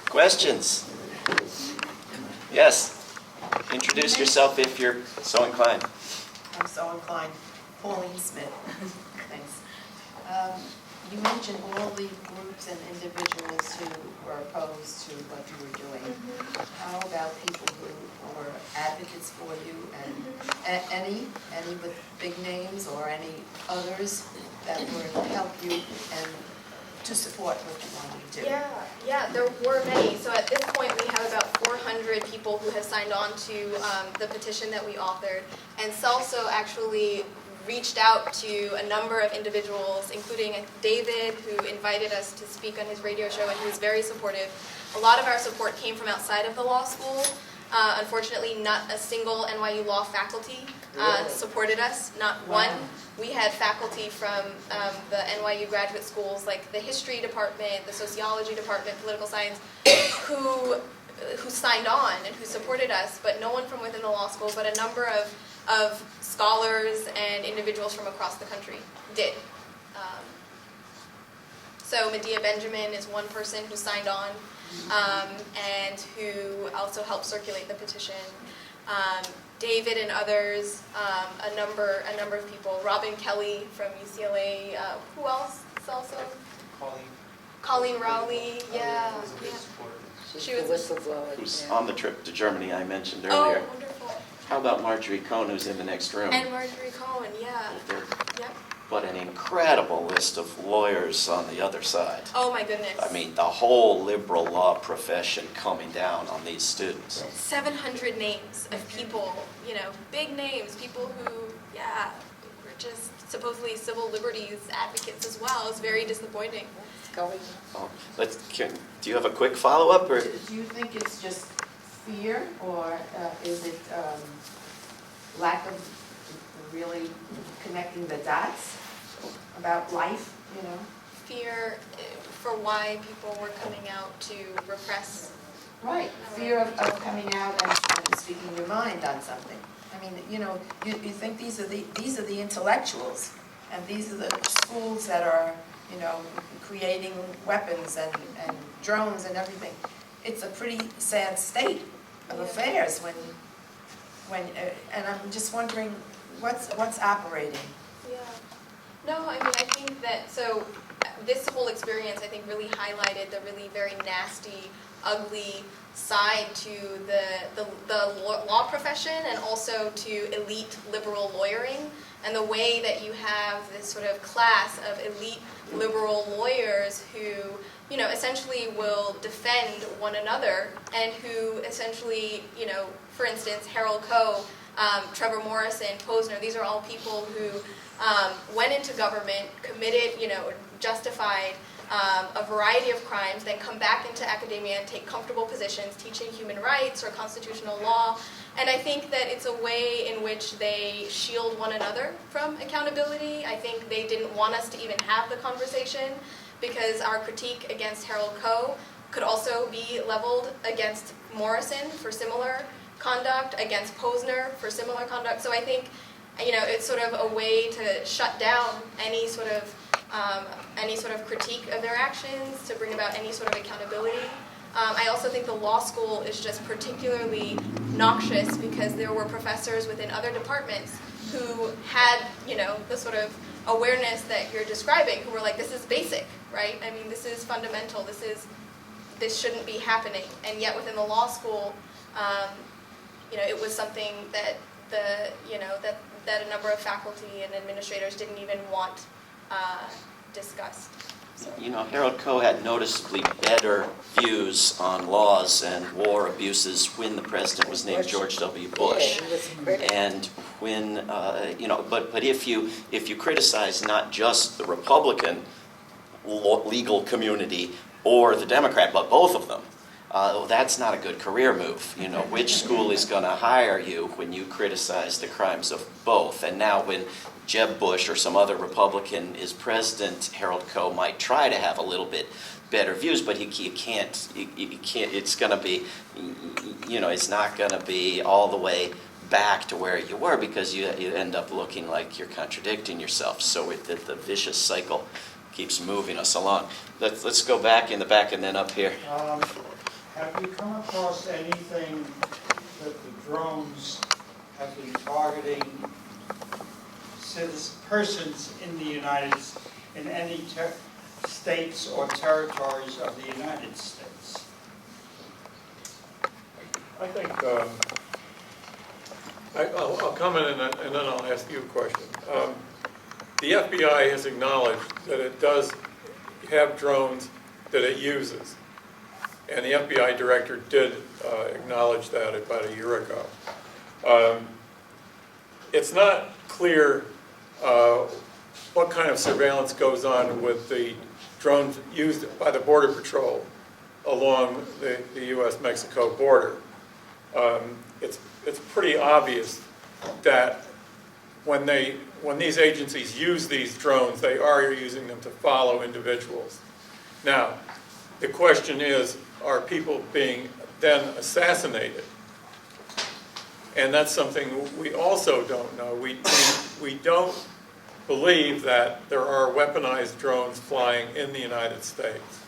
Questions? Yes. Introduce yourself if you're so inclined. I'm so inclined. Pauline Smith. Thanks. You mentioned all the groups and individuals who were opposed to what you were doing. How about people who were advocates for you, and any with big names or any others that would help you and to support what you wanted to do? Yeah, there were many. So at this point, we have about 400 people who have signed on to the petition that we authored. And Celso actually reached out to a number of individuals, including David, who invited us to speak on his radio show, and he was very supportive. A lot of our support came from outside of the law school. Unfortunately, not a single NYU law faculty supported us, not one. We had faculty from the NYU graduate schools, like the history department, the sociology department, political science, who signed on and who supported us, but no one from within the law school, but a number of scholars and individuals from across the country did. So Medea Benjamin is one person who signed on and who also helped circulate the petition. David and others, a number of people. Robin Kelly from UCLA. Who else? Also Colleen Rowley. Yeah. She was whistleblower. Who's on the trip to Germany I mentioned earlier. Oh, wonderful. How about Marjorie Cohn, who's in the next room? And Marjorie Cohen, yeah. Yep. But an incredible list of lawyers on the other side. Oh my goodness. I mean, the whole liberal law profession coming down on these students. 700 names of people, big names, people who, were just supposedly civil liberties advocates as well. It's very disappointing. Oh, do you have a quick follow-up? Or? Do you think it's just fear, or is it lack of really connecting the dots about life, Fear for why people were coming out to repress. Right, fear of coming out and speaking your mind on something. I mean, you think these are the intellectuals, and these are the schools that are, creating weapons and drones and everything. It's a pretty sad state of affairs when and I'm just wondering what's operating. Yeah. No, I think that, so this whole experience, I think, really highlighted the really very nasty, ugly side to the law profession and also to elite liberal lawyering, and the way that you have this sort of class of elite liberal lawyers who, essentially will defend one another, and who essentially, for instance, Harold Coe, Trevor Morrison, Posner, these are all people who went into government, committed, justified a variety of crimes, then come back into academia and take comfortable positions teaching human rights or constitutional law. And I think that it's a way in which they shield one another from accountability. I think they didn't want us to even have the conversation, because our critique against Harold Coe could also be leveled against Morrison for similar conduct, against Posner for similar conduct. So I think, it's sort of a way to shut down any sort of critique of their actions, to bring about any sort of accountability. I also think the law school is just particularly noxious because there were professors within other departments who had, the sort of awareness that you're describing, who were like, this is basic, right? I mean, this is fundamental. This shouldn't be happening. And yet within the law school, it was something that that a number of faculty and administrators didn't even want discussed. So. Harold Coe had noticeably better views on laws and war abuses when the president was named George W. Bush. And when, but if you criticize not just the Republican legal community or the Democrat, but both of them, that's not a good career move. Which school is going to hire you when you criticize the crimes of both? And now when Jeb Bush or some other Republican is president, Harold Coe might try to have a little bit better views, but you can't. It's going to be, it's not going to be all the way back to where you were, because you end up looking like you're contradicting yourself. So the vicious cycle keeps moving us along. Let's go back in the back and then up here. Have you come across anything that the drones have been targeting persons in the in any states or territories of the United States? I think I'll comment and then I'll ask you a question. The FBI has acknowledged that it have drones that it uses. And the FBI director did acknowledge that about a year ago. It's not clear what kind of surveillance goes on with the drones used by the Border Patrol along the U.S.-Mexico border. It's pretty obvious that when these agencies use these drones, they are using them to follow individuals. Now, the question is, are people being then assassinated? And that's something we also don't know. We don't believe that there are weaponized drones flying in the United States.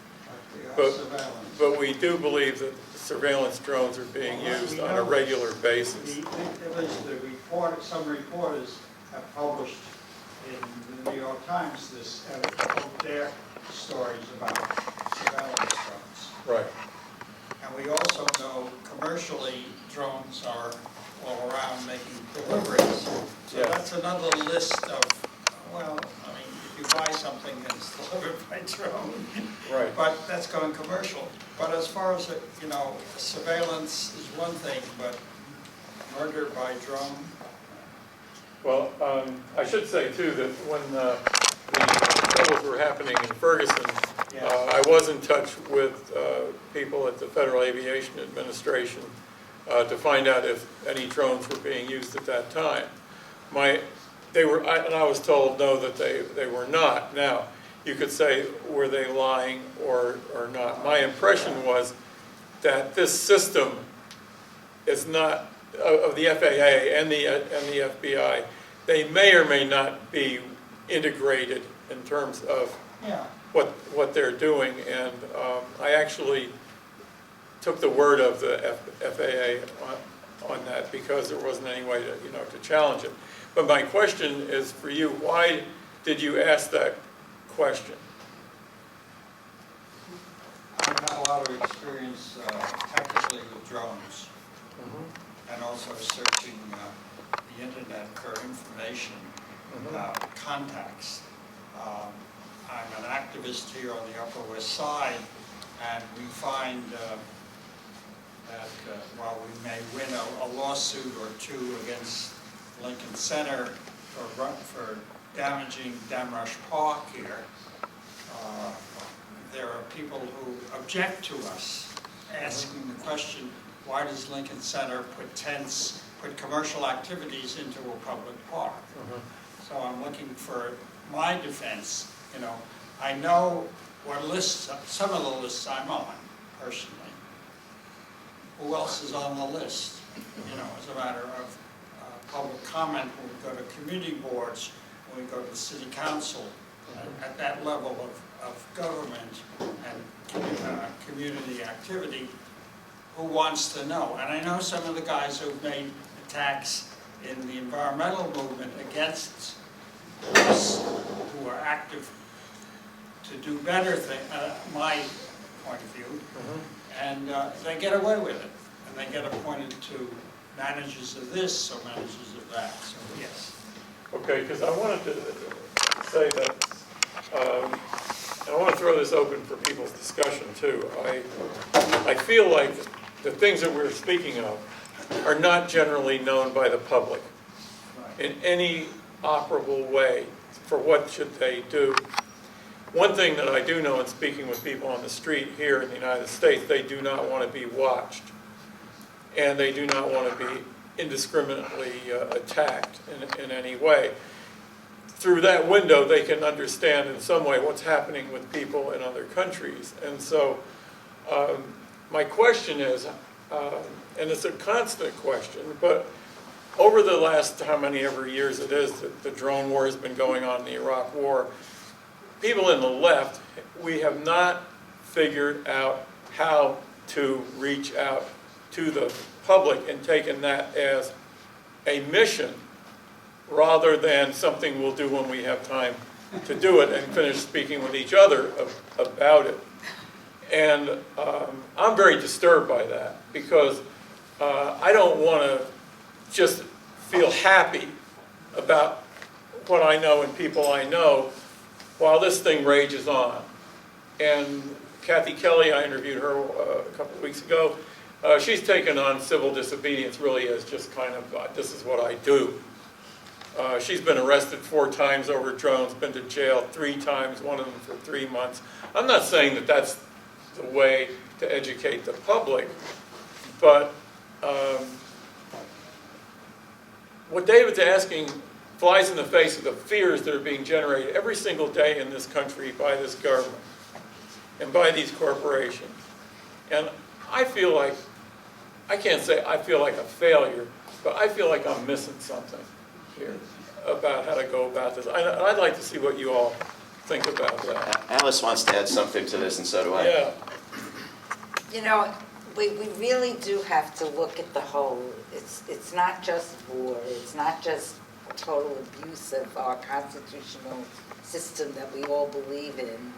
But we do believe that surveillance drones are being used on a regular basis. At least some reporters have published in the New York Times their stories about surveillance drones. Right. And we also know commercially drones are all around making deliveries. So Yeah. that's another list of, well, I mean, if you buy something that's delivered by drone, Right. but that's going commercial. But as far as, surveillance is one thing, but murder by drone? Well, I should say too that when the troubles were happening in Ferguson, I was in touch with people at the Federal Aviation Administration to find out if any drones were being used at that time. And I was told no, that they were not. Now, you could say, were they lying or not? My impression was that this system is not, of the FAA and the FBI, they may or may not be integrated in terms of what they're doing. And I actually took the word of the FAA on that because there wasn't any way to challenge it. But my question is for you, why did you ask that question? I've had a lot of experience technically with drones, and also searching the internet for information about contacts. I'm an activist here on the Upper West Side, and we find that while we may win a lawsuit or two against Lincoln Center for damaging Damrush Park here, there are people who object to us asking the question, why does Lincoln Center put commercial activities into a public park? So I'm looking for my defense. I know what lists, some of the lists I'm on personally. Who else is on the list? As a matter of public comment when we go to community boards, when we go to the city council, at that level of government and community activity, who wants to know? And I know some of the guys who've made attacks in the environmental movement against us, who are active to do better things, my point of view, and they get away with it. And they get appointed to managers of this or managers of that, so yes. Okay, because I wanted to say that, and I want to throw this open for people's discussion too. I feel like the things that we're speaking of are not generally known by the public in any operable way for what should they do. One thing that I do know in speaking with people on the street here in the United States, they do not want to be watched. And they do not want to be indiscriminately attacked in any way. Through that window, they can understand in some way what's happening with people in other countries. And so my question is, and it's a constant question, but over the last how many ever years it is that the drone war has been going on in the Iraq War, people in the left, we have not figured out how to reach out to the public and taken that as a mission rather than something we'll do when we have time to do it and finish speaking with each other about it. And I'm very disturbed by that because I don't want to just feel happy about what I know and people I know while this thing rages on. And Kathy Kelly, I interviewed her a couple of weeks ago. She's taken on civil disobedience really as just kind of, this is what I do. She's been arrested 4 times over drones, been to jail 3 times, one of them for 3 months. I'm not saying that that's the way to educate the public, but what David's asking flies in the face of the fears that are being generated every single day in this country by this government and by these corporations. And I feel like, I can't say I feel like a failure, but I feel like I'm missing something here about how to go about this. I'd like to see what you all think about that. Alice wants to add something to this, and so do I. Yeah. You know, we really do have to look at the whole. It's not just war. It's not just total abuse of our constitutional system that we all believe in.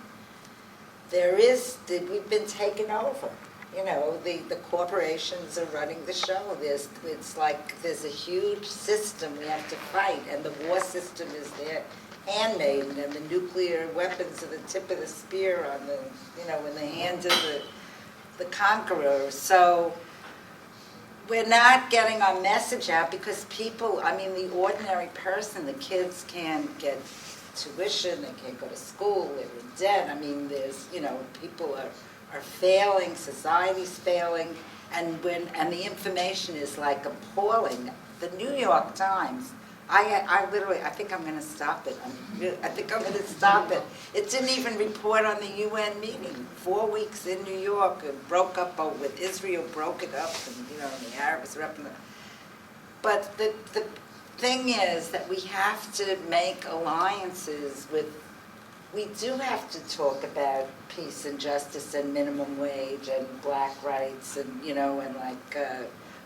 We've been taken over. You know, the corporations are running the show. It's like there's a huge system we have to fight, and the war system is their handmaiden, and the nuclear weapons are the tip of the spear on the, in the hands of the conqueror. So we're not getting our message out because people, the ordinary person, the kids can't get tuition, they can't go to school, they're in debt. There's, people are failing, society's failing, and the information is like appalling. The New York Times, I literally, I think I'm going to stop it. I think I'm going to stop it. It didn't even report on the UN meeting. 4 weeks in New York, it broke up with Israel, broke it up, and the Arabs were up in the. But the thing is that we have to make alliances with. We do have to talk about peace and justice and minimum wage and black rights and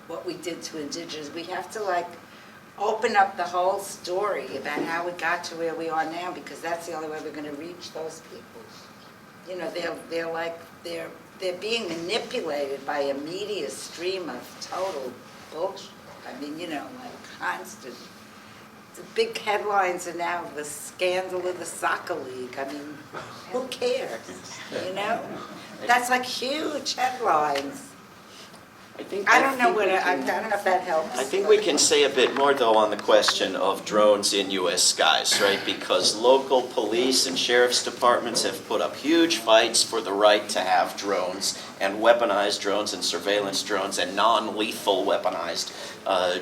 what we did to indigenous. We have to open up the whole story about how we got to where we are now, because that's the only way we're going to reach those people. They're being manipulated by a media stream of total bullshit. Constant. The big headlines are now the scandal of the soccer league. Who cares? That's huge headlines. I don't know if that helps. I think we can say a bit more, though, on the question of drones in U.S. skies, right? Because local police and sheriff's departments have put up huge fights for the right to have drones, and weaponized drones and surveillance drones and non-lethal weaponized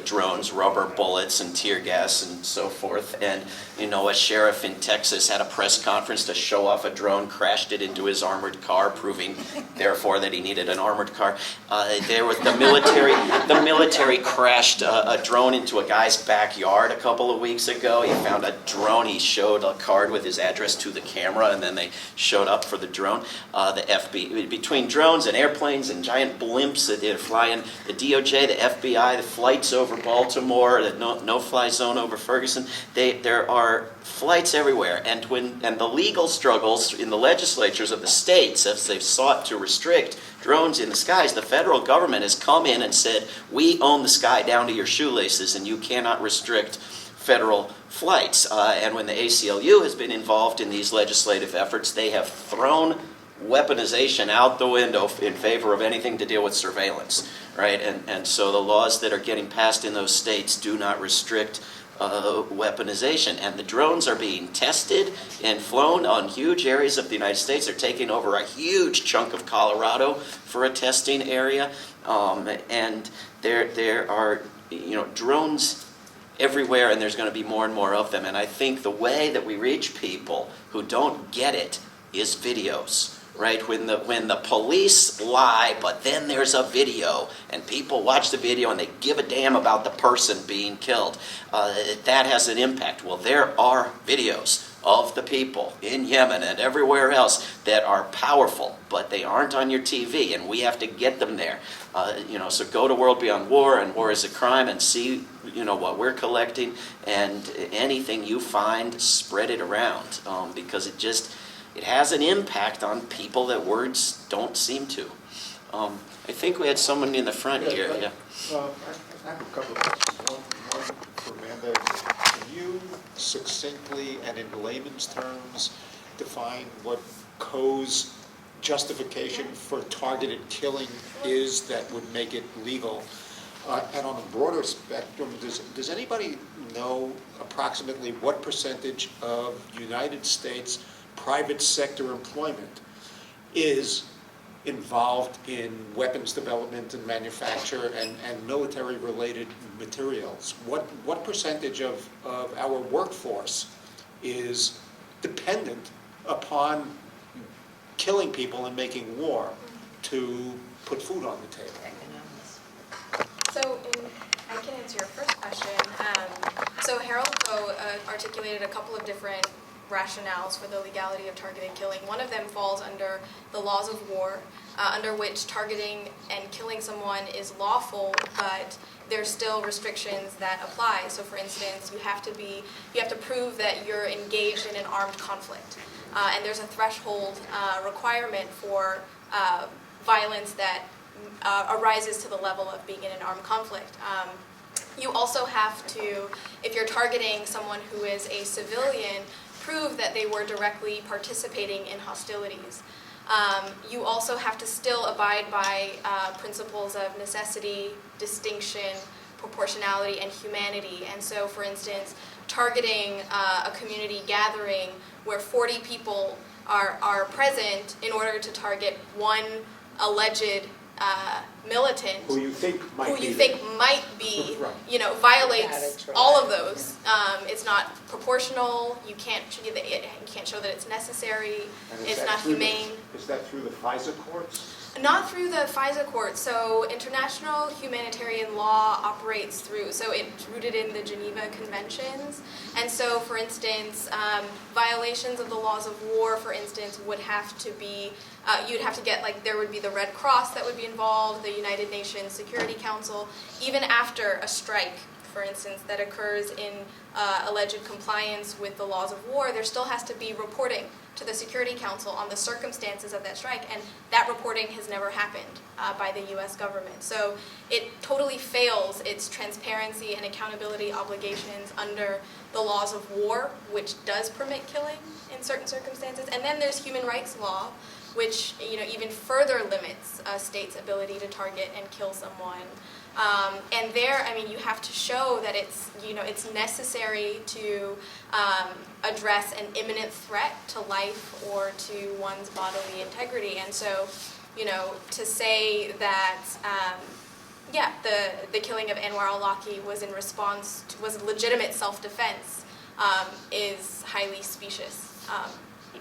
drones, rubber bullets and tear gas and so forth. And, a sheriff in Texas had a press conference to show off a drone, crashed it into his armored car, proving, therefore, that he needed an armored car. The military crashed a drone into a guy's backyard a couple of weeks ago. He found a drone. He showed a card with his address to the camera, and then they showed up for the drone. The FBI, between drones and airplanes and giant blimps that they're flying, the DOJ, the FBI, the flights over Baltimore, the no-fly zone over Ferguson, there are flights everywhere. And the legal struggles in the legislatures of the states, as they've sought to restrict drones in the skies, the federal government has come in and said, we own the sky down to your shoelaces, and you cannot restrict federal flights. And when the ACLU has been involved in these legislative efforts, they have thrown weaponization out the window in favor of anything to deal with surveillance, right? And so the laws that are getting passed in those states do not restrict weaponization. And the drones are being tested and flown on huge areas of the United States. They're taking over a huge chunk of Colorado for a testing area. And there are, drones everywhere, and there's going to be more and more of them. And I think the way that we reach people who don't get it is videos. Right, when the police lie, but then there's a video, and people watch the video and they give a damn about the person being killed, that has an impact. Well, there are videos of the people in Yemen and everywhere else that are powerful, but they aren't on your TV, and we have to get them there. So go to World Beyond War and War is a Crime and see, what we're collecting, and anything you find, spread it around, because it has an impact on people that words don't seem to. I think we had someone in the front here. Yeah. I have a couple of questions. One for Amanda. Can you succinctly and in layman's terms define what Coe's justification for targeted killing is that would make it legal? And on a broader spectrum, does anybody know approximately what percentage of United States private sector employment is involved in weapons development and manufacture and military-related materials? What percentage of our workforce is dependent upon killing people and making war to put food on the table? So I can answer your first question. So Harold Coe articulated a couple of different rationales for the legality of targeted killing. One of them falls under the laws of war, under which targeting and killing someone is lawful, but there's still restrictions that apply. So for instance, you have to prove that you're engaged in an armed conflict. And there's a threshold requirement for violence that arises to the level of being in an armed conflict. You also have to, if you're targeting someone who is a civilian, prove that they were directly participating in hostilities. You also have to still abide by principles of necessity, distinction, proportionality, and humanity. And so, for instance, targeting a community gathering where 40 people are present in order to target one alleged militant Who you think might be right. Violates all of those. It's not proportional. You can't show that it's necessary. It's not humane. Is that through the FISA courts? Not through the FISA court. So international humanitarian law operates through, so it's rooted in the Geneva Conventions. And so, for instance, violations of the laws of war, for instance, would have to be, you'd have to get, there would be the Red Cross that would be involved, the United Nations Security Council, even after a strike, for instance, that occurs in alleged compliance with the laws of war, there still has to be reporting to the Security Council on the circumstances of that strike, and that reporting has never happened by the U.S. government. So it totally fails its transparency and accountability obligations under the laws of war, which does permit killing in certain circumstances. And then there's human rights law, which even further limits a state's ability to target and kill someone. And there, you have to show that it's necessary to address an imminent threat to life or to one's bodily integrity. And so, to say that, the killing of Anwar al-Awlaki was legitimate self-defense is highly specious.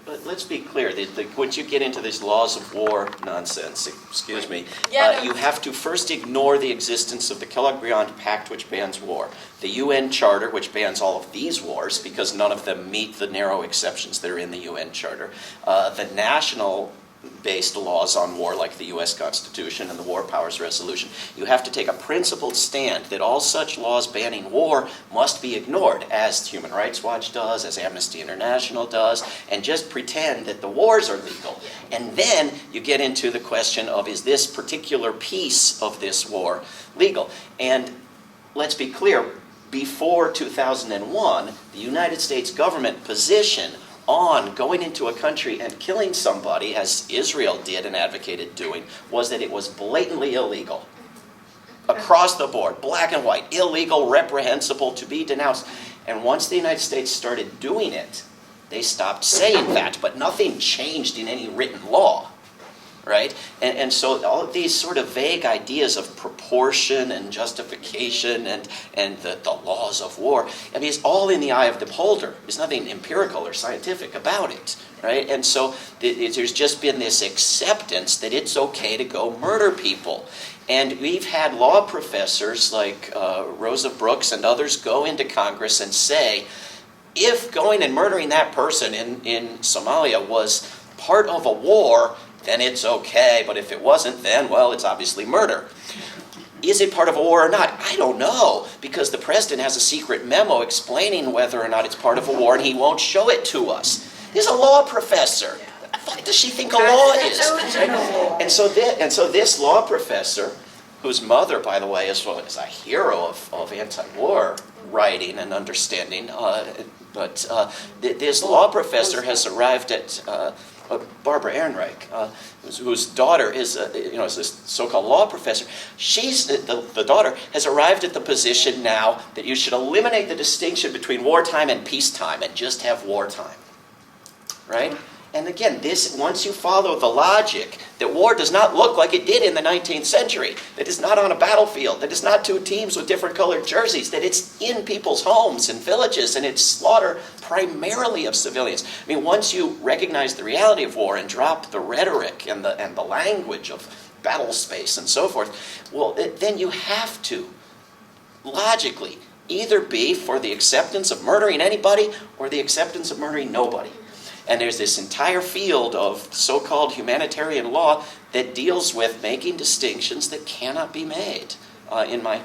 But let's be clear, once you get into these laws of war nonsense, excuse me, you have to first ignore the existence of the Kellogg-Briand Pact, which bans war, the UN Charter, which bans all of these wars, because none of them meet the narrow exceptions that are in the UN Charter, the national-based laws on war, like the U.S. Constitution and the War Powers Resolution. You have to take a principled stand that all such laws banning war must be ignored, as Human Rights Watch does, as Amnesty International does, and just pretend that the wars are legal. And then you get into the question of, is this particular piece of this war legal? And let's be clear, before 2001, the United States government position on going into a country and killing somebody, as Israel did and advocated doing, was that it was blatantly illegal. Across the board, black and white, illegal, reprehensible, to be denounced. And once the United States started doing it, they stopped saying that, but nothing changed in any written law. Right? And so all of these sort of vague ideas of proportion and justification and the laws of war, it's all in the eye of the beholder. There's nothing empirical or scientific about it. Right? And so there's just been this acceptance that it's okay to go murder people. And we've had law professors like Rosa Brooks and others go into Congress and say, if going and murdering that person in Somalia was part of a war, then it's okay, but if it wasn't, then, well, it's obviously murder. Is it part of a war or not? I don't know, because the president has a secret memo explaining whether or not it's part of a war, and he won't show it to us. He's a law professor. What does she think a law is? And so this law professor, whose mother, by the way, is a hero of anti-war writing and understanding, but this law professor has arrived at Barbara Ehrenreich, whose daughter is is this so-called law professor. She's the daughter has arrived at the position now that you should eliminate the distinction between wartime and peacetime and just have wartime, right? And again, once you follow the logic that war does not look like it did in the 19th century, that it's not on a battlefield, that it's not two teams with different colored jerseys, that it's in people's homes and villages, and it's slaughter primarily of civilians. I mean, once you recognize the reality of war and drop the rhetoric and the language of battle space and so forth, well, then you have to, logically, either be for the acceptance of murdering anybody or the acceptance of murdering nobody. And there's this entire field of so-called humanitarian law that deals with making distinctions that cannot be made, in my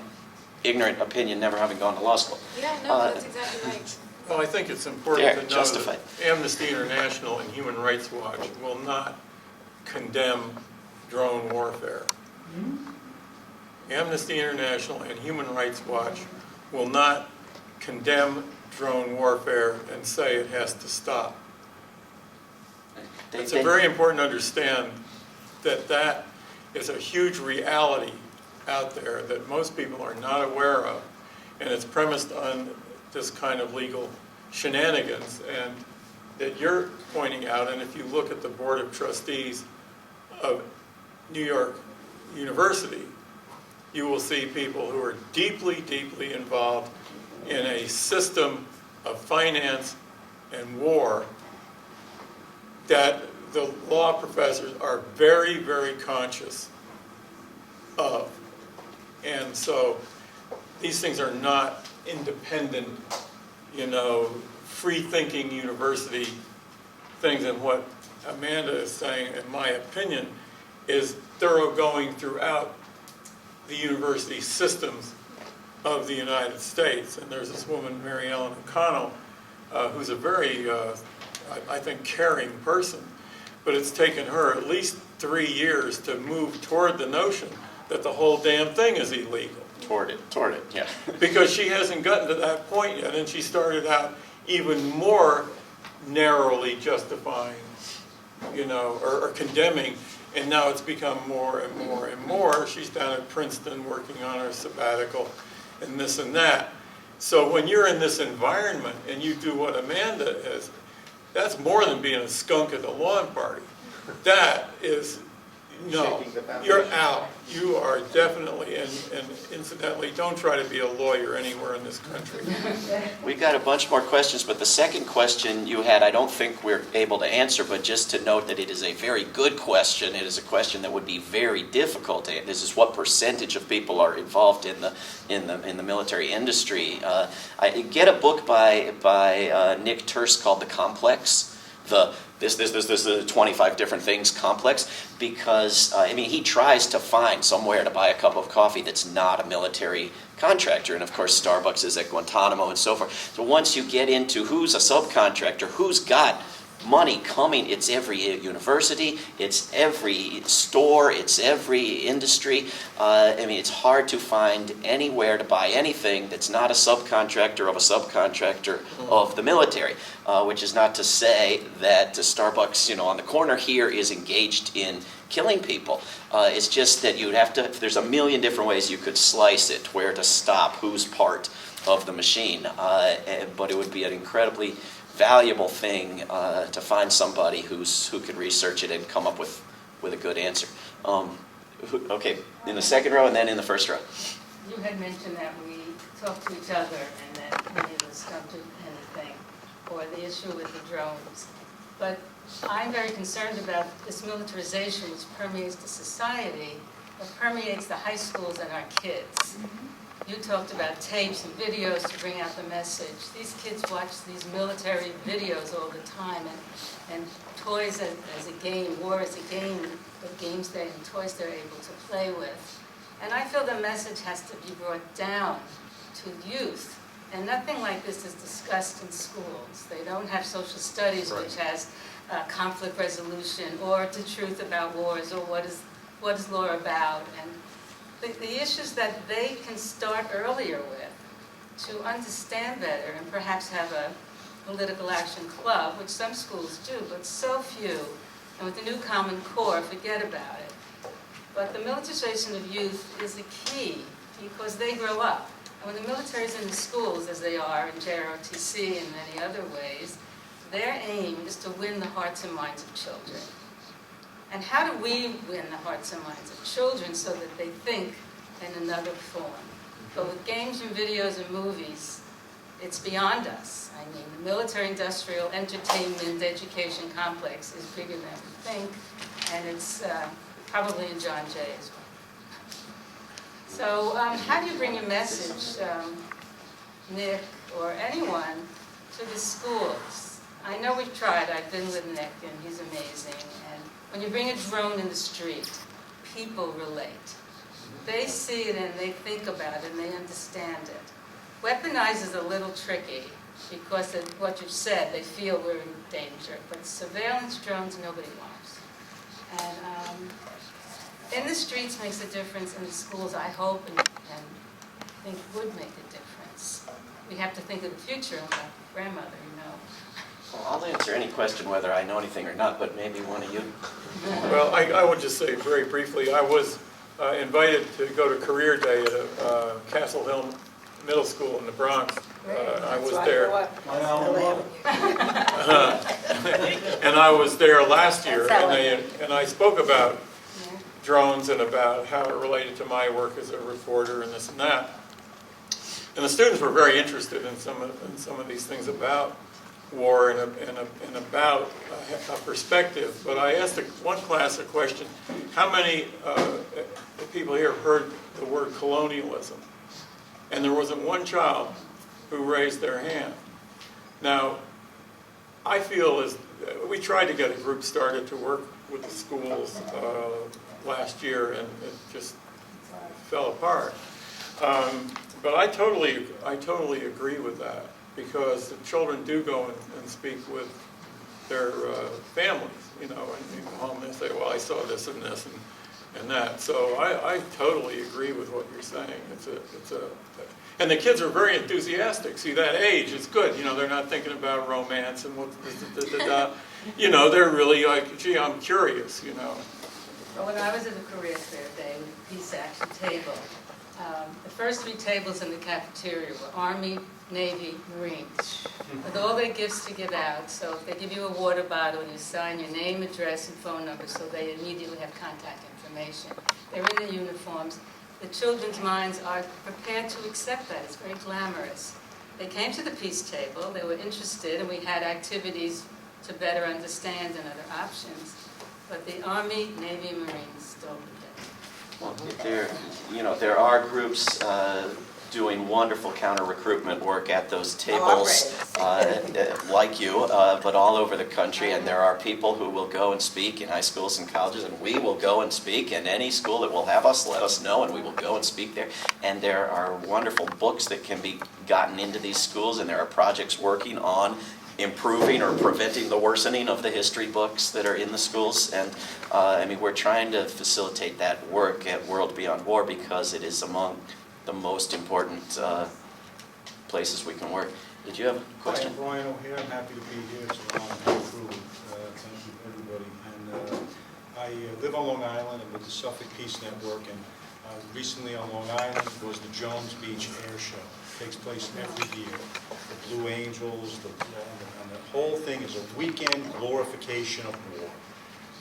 ignorant opinion, never having gone to law school. Yeah, no, that's exactly right. Well, I think it's important to know justified. that Amnesty International and Human Rights Watch will not condemn drone warfare. Amnesty International and Human Rights Watch will not condemn drone warfare and say it has to stop. It's very important to understand that that is a huge reality out there that most people are not aware of, and it's premised on this kind of legal shenanigans and that you're pointing out. And if you look at the Board of Trustees of New York University, you will see people who are deeply, deeply involved in a system of finance and war that the law professors are very, very conscious of. And so these things are not independent, free-thinking university things. And what Amanda is saying, in my opinion, is thoroughgoing throughout the university systems of the United States. And there's this woman, Mary Ellen O'Connell, who's a very, I think, caring person. But it's taken her at least 3 years to move toward the notion that the whole damn thing is illegal. Toward it, yeah. Because she hasn't gotten to that point yet, and she started out even more narrowly justifying, or condemning, and now it's become more and more and more. She's down at Princeton working on her sabbatical and this and that. So when you're in this environment and you do what Amanda is, that's more than being a skunk at the lawn party. That is, no, you're out. You are definitely, and incidentally, don't try to be a lawyer anywhere in this country. We've got a bunch more questions, but the second question you had, I don't think we're able to answer, but just to note that it is a very good question. It is a question that would be very difficult to answer. This is what percentage of people are involved in the military industry. I get a book by Nick Turse called The Complex. The 25 different things complex, because he tries to find somewhere to buy a cup of coffee that's not a military contractor, and of course Starbucks is at Guantanamo and so forth. So once you get into who's a subcontractor, who's got money coming, it's every university, it's every store, it's every industry. It's hard to find anywhere to buy anything that's not a subcontractor of a subcontractor of the military, which is not to say that Starbucks, on the corner here is engaged in killing people. It's just that you'd have to, there's a million different ways you could slice it, where to stop, who's part of the machine. But it would be an incredibly valuable thing to find somebody who could research it and come up with a good answer. Okay, in the second row and then in the first row. You had mentioned that we talk to each other and that many of us don't do anything, or the issue with the drones. But I'm very concerned about this militarization which permeates the society, but permeates the high schools and our kids. You talked about tapes and videos to bring out the message. These kids watch these military videos all the time, and toys as a game, war as a game, but games and toys they're able to play with. And I feel the message has to be brought down to youth. And nothing like this is discussed in schools. They don't have social studies, which has conflict resolution, or the truth about wars, or what is law about. And the issues that they can start earlier with to understand better, and perhaps have a political action club, which some schools do, but so few And with the new Common Core, forget about it. But the militarization of youth is the key because they grow up. And when the military is in the schools, as they are in JROTC and many other ways, their aim is to win the hearts and minds of children. And how do we win the hearts and minds of children so that they think in another form? But with games and videos and movies, it's beyond us. I mean, the military-industrial entertainment education complex is bigger than we think, and it's probably in John Jay as well. So how do you bring a message, Nick or anyone, to the schools? I know we've tried. I've been with Nick, and he's amazing. And when you bring a drone in the street, people relate. They see it and they think about it and they understand it. Weaponize is a little tricky because of what you've said. They feel we're in danger. But surveillance drones, nobody wants. And in the streets makes a difference. In the schools, I hope and think would make a difference. We have to think of the future and my grandmother, you know. Well, I'll answer any question whether I know anything or not, but maybe one of you. Well, I would just say very briefly, I was invited to go to Career Day at Castle Hill Middle School in the Bronx. I was there. And I was there last year, and I spoke about drones and about how it related to my work as a reporter and this and that. And the students were very interested in some of these things about war and about a perspective. But I asked one class a question: how many people here have heard the word colonialism? And there wasn't one child who raised their hand. Now, I feel as we tried to get a group started to work with the schools last year, and it just fell apart. But I totally agree with that, because the children do go and speak with their families, you know, and go home and they say, well, I saw this and this and that. So I totally agree with what you're saying. And the kids are very enthusiastic. See, that age is good. You know, they're not thinking about romance and what, you know, they're really like, gee, I'm curious, you know. Well, when I was at the career fair day with the Peace Action table, the first 3 tables in the cafeteria were Army, Navy, Marines, with all their gifts to give out. So if they give you a water bottle, you sign your name, address, and phone number, so they immediately have contact information. They're in their uniforms. The children's minds are prepared to accept that. It's very glamorous. They came to the peace table. They were interested, and we had activities to better understand and other options. But the Army, Navy, and Marines don't get it. Well, there are groups doing wonderful counter-recruitment work at those tables, like you, but all over the country. And there are people who will go and speak in high schools and colleges, and we will go and speak in any school that will have us, let us know, and we will go and speak there. And there are wonderful books that can be gotten into these schools, and there are projects working on improving or preventing the worsening of the history books that are in the schools. And I mean, we're trying to facilitate that work at World Beyond War because it is among the most important places we can work. Did you have a question? Hi, I'm Brian O'Hare. I'm happy to be here. It's an honor to go through. Thank you, everybody. And I live on Long Island and with the Suffolk Peace Network. And recently on Long Island was the Jones Beach Air Show. It takes place every year. The Blue Angels, and the whole thing is a weekend glorification of war.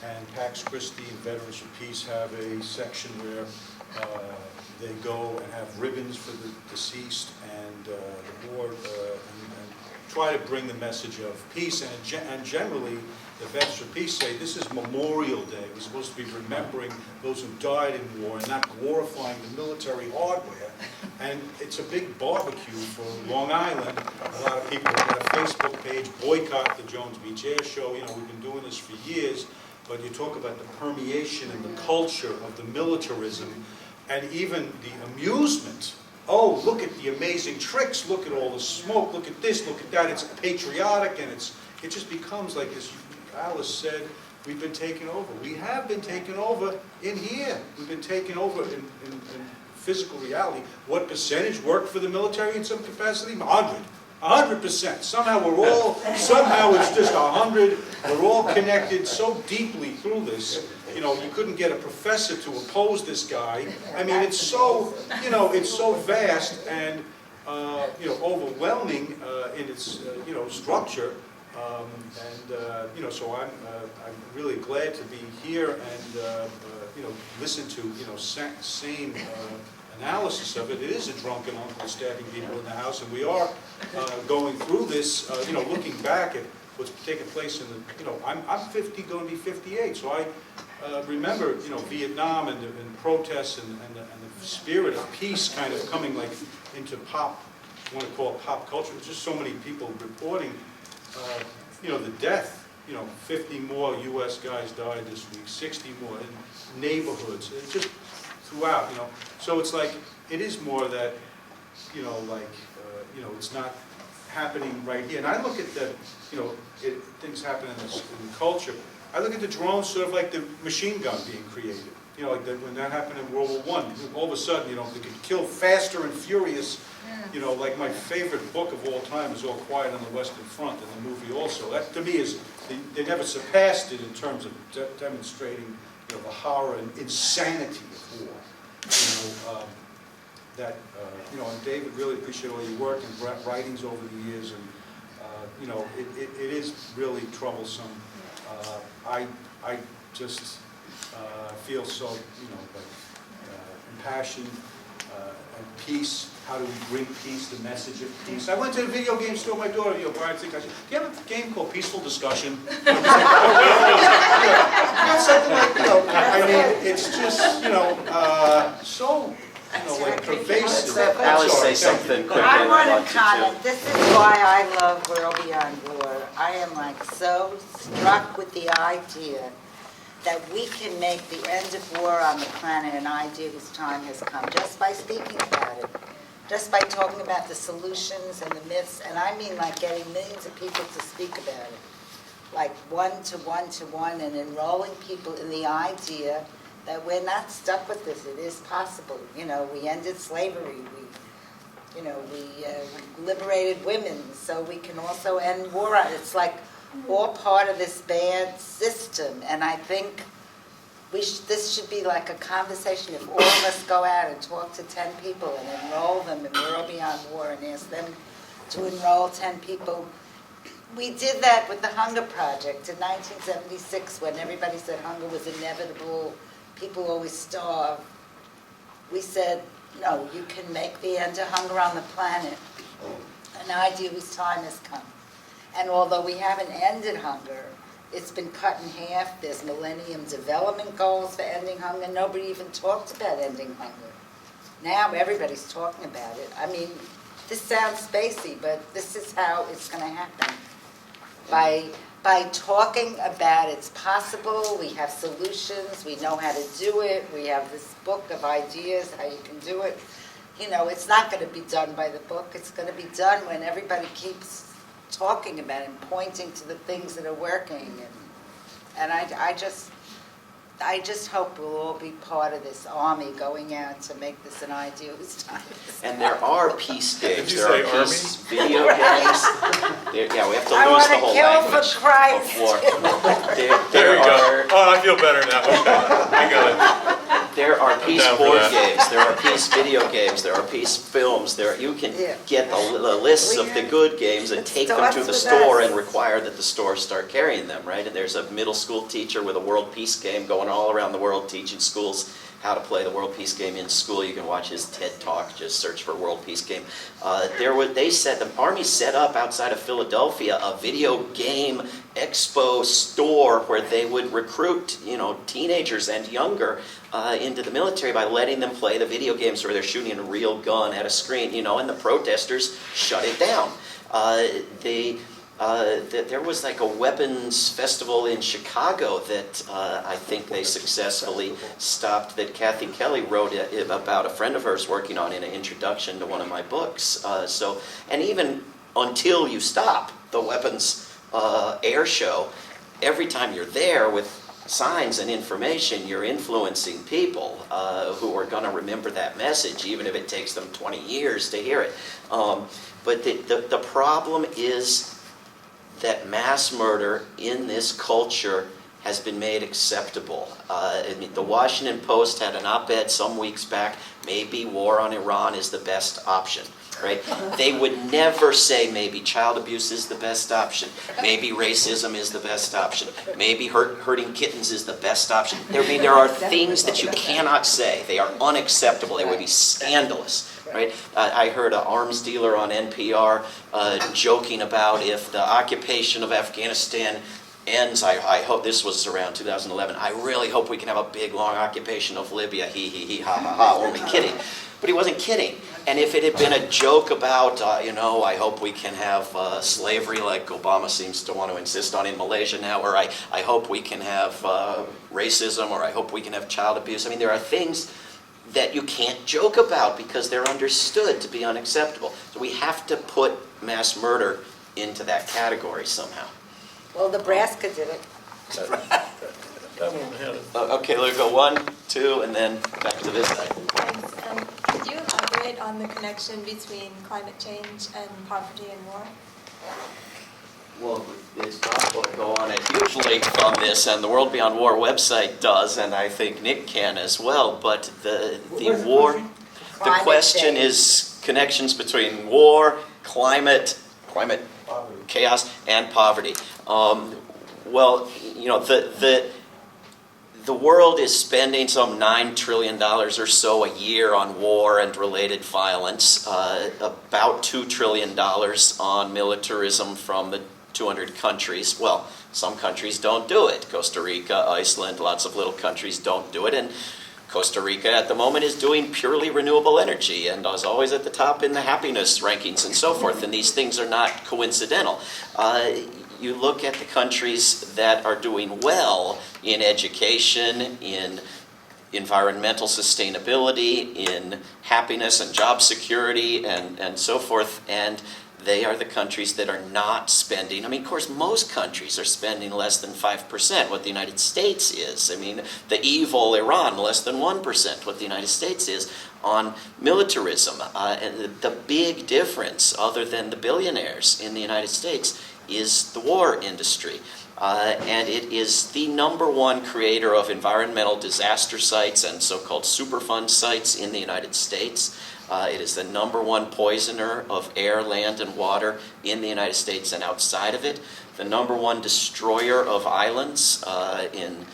And Pax Christi and Veterans for Peace have a section where they go and have ribbons for the deceased and the war, and try to bring the message of peace. And generally, the Veterans for Peace say this is Memorial Day. We're supposed to be remembering those who died in war and not glorifying the military hardware. And it's a big barbecue for Long Island. A lot of people have got a Facebook page, boycott the Jones Beach Air Show. You know, we've been doing this for years. But you talk about the permeation and the culture of the militarism, and even the amusement. Oh, look at the amazing tricks, look at all the smoke, look at this, look at that. It's patriotic, and it just becomes like, as Alice said, we've been taken over. We have been taken over in here. We've been taken over in physical reality. What percentage worked for the military in some capacity? 100. 100%. Somehow it's just 100. We're all connected so deeply through this. You know, you couldn't get a professor to oppose this guy. I mean, it's so, you know, it's so vast and, you know, overwhelming in its, you know, structure. You know, so I'm really glad to be here and, you know, listen to, you know, same analysis of it. It is a drunken uncle stabbing people in the house, and we are going through this, you know, looking back at what's taken place in the, you know, I'm 50, going to be 58, so I remember, you know, Vietnam and protests and the spirit of peace kind of coming like into pop, I want to call it pop culture. There's just so many people reporting, you know, the death, you know, 50 more U.S. guys died this week, 60 more in neighborhoods. It's just throughout, you know. So it's like, it is more that, you know, like, you know, it's not happening right here. And I look at the, you know, things happen in the culture. I look at the drones sort of like the machine gun being created. You know, like when that happened in World War I, all of a sudden, you know, they could kill faster and furious. You know, like my favorite book of all time is All Quiet on the Western Front, and the movie also. That, to me, is, they never surpassed it in terms of demonstrating, you know, the horror and insanity of war. You know, you know, and David, really appreciate all your work and writings over the years, and, you know, it is really troublesome. I just feel so, you know, like, impassioned and peace. How do we bring peace, the message of peace? I went to the video game store, my daughter, you know, Brian, I said, do you have a game called Peaceful Discussion? You know, something like, you know, I mean, it's just, you know, so, you know, like pervasive. Alice, say something quickly. I want want to you comment. This is why I love World Beyond War. I am like so struck with the idea that we can make the end of war on the planet an idea whose time has come just by speaking about it, just by talking about the solutions and the myths, and I mean like getting millions of people to speak about it, like one-to-one, and enrolling people in the idea that we're not stuck with this. It is possible. You know, we ended slavery. We liberated women, so we can also end war. It's like all part of this bad system, and I think this should be like a conversation. If all of us go out and talk to 10 people and enroll them in World Beyond War and ask them to enroll 10 people. We did that with the Hunger Project in 1976 when everybody said hunger was inevitable, people always starve. We said, no, you can make the end of hunger on the planet an idea whose time has come. And although we haven't ended hunger, it's been cut in half. There's Millennium Development Goals for ending hunger. Nobody even talked about ending hunger. Now everybody's talking about it. I mean, this sounds spacey, but this is how it's going to happen. By talking about it's possible, we have solutions, we know how to do it, we have this book of ideas, how you can do it. You know, it's not going to be done by the book. It's going to be done when everybody keeps talking about it and pointing to the things that are working. And I just hope we'll all be part of this army going out to make this an idea whose time is And there are peace games. Did you There say are peace video games. Yeah, we have to I lose the wanna whole kill for language Christ. of war. There There you are go. Oh, I feel better now. Okay, I got it. There are peace down for board that. games, there are peace video games, there are peace films, you can Yeah. get the lists of the good games and It take them to starts the with store us. and require that the store start carrying them, right? And there's a middle school teacher with a world peace game going all around the world teaching schools how to play the world peace game in school. You can watch his TED Talk, just search for world peace game. The Army set up outside of Philadelphia a video game expo store where they would recruit, teenagers and younger into the military by letting them play the video games where they're shooting a real gun at a screen, and the protesters shut it down. There was like a weapons festival in Chicago that I think they successfully stopped, that Kathy Kelly wrote about, a friend of hers working on in an introduction to one of my books. And even until you stop the weapons air show, every time you're there with signs and information, you're influencing people who are going to remember that message, even if it takes them 20 years to hear it. But the problem is that mass murder in this culture has been made acceptable. I mean, the Washington Post had an op-ed some weeks back, maybe war on Iran is the best option. Right? They would never say maybe child abuse is the best option, maybe racism is the best option, maybe hurting kittens is the best option. I mean, there are things that you cannot say. They are unacceptable. They would be scandalous. Right? I heard an arms dealer on NPR joking about if the occupation of Afghanistan ends, I hope this was around 2011, I really hope we can have a big, long occupation of Libya, he, ha, ha, ha, only kidding. But he wasn't kidding. And if it had been a joke about, I hope we can have slavery like Obama seems to want to insist on in Malaysia now, or I hope we can have racism, or I hope we can have child abuse. I mean, there are things that you can't joke about because they're understood to be unacceptable. So we have to put mass murder into that category somehow. Well, Nebraska did it. That one had it. Okay, let's go 1, 2, and then back to this side. Thanks. Could you elaborate on the connection between climate change and poverty and war? Well, it's possible to go on it hugely from this, and the World Beyond War website does, and I think Nick can as well, but the war, the question is connections between war, climate chaos, and poverty. Well, the world is spending some $9 trillion or so a year on war and related violence, about $2 trillion on militarism from the 200 countries. Well, some countries don't do it. Costa Rica, Iceland, lots of little countries don't do it. And Costa Rica at the moment is doing purely renewable energy and is always at the top in the happiness rankings and so forth. And these things are not coincidental. You look at the countries that are doing well in education, in environmental sustainability, in happiness and job security, and so forth, and they are the countries that are not spending. I mean, of course, most countries are spending less than 5% what the United States is. I mean, the evil Iran, less than 1% what the United States is on militarism. And the big difference, other than the billionaires in the United States, is the war industry. And it is the #1 creator of environmental disaster sites and so-called Superfund sites in the United States. It is the #1 poisoner of air, land, and water in the United States and outside of it. The #1 destroyer of islands in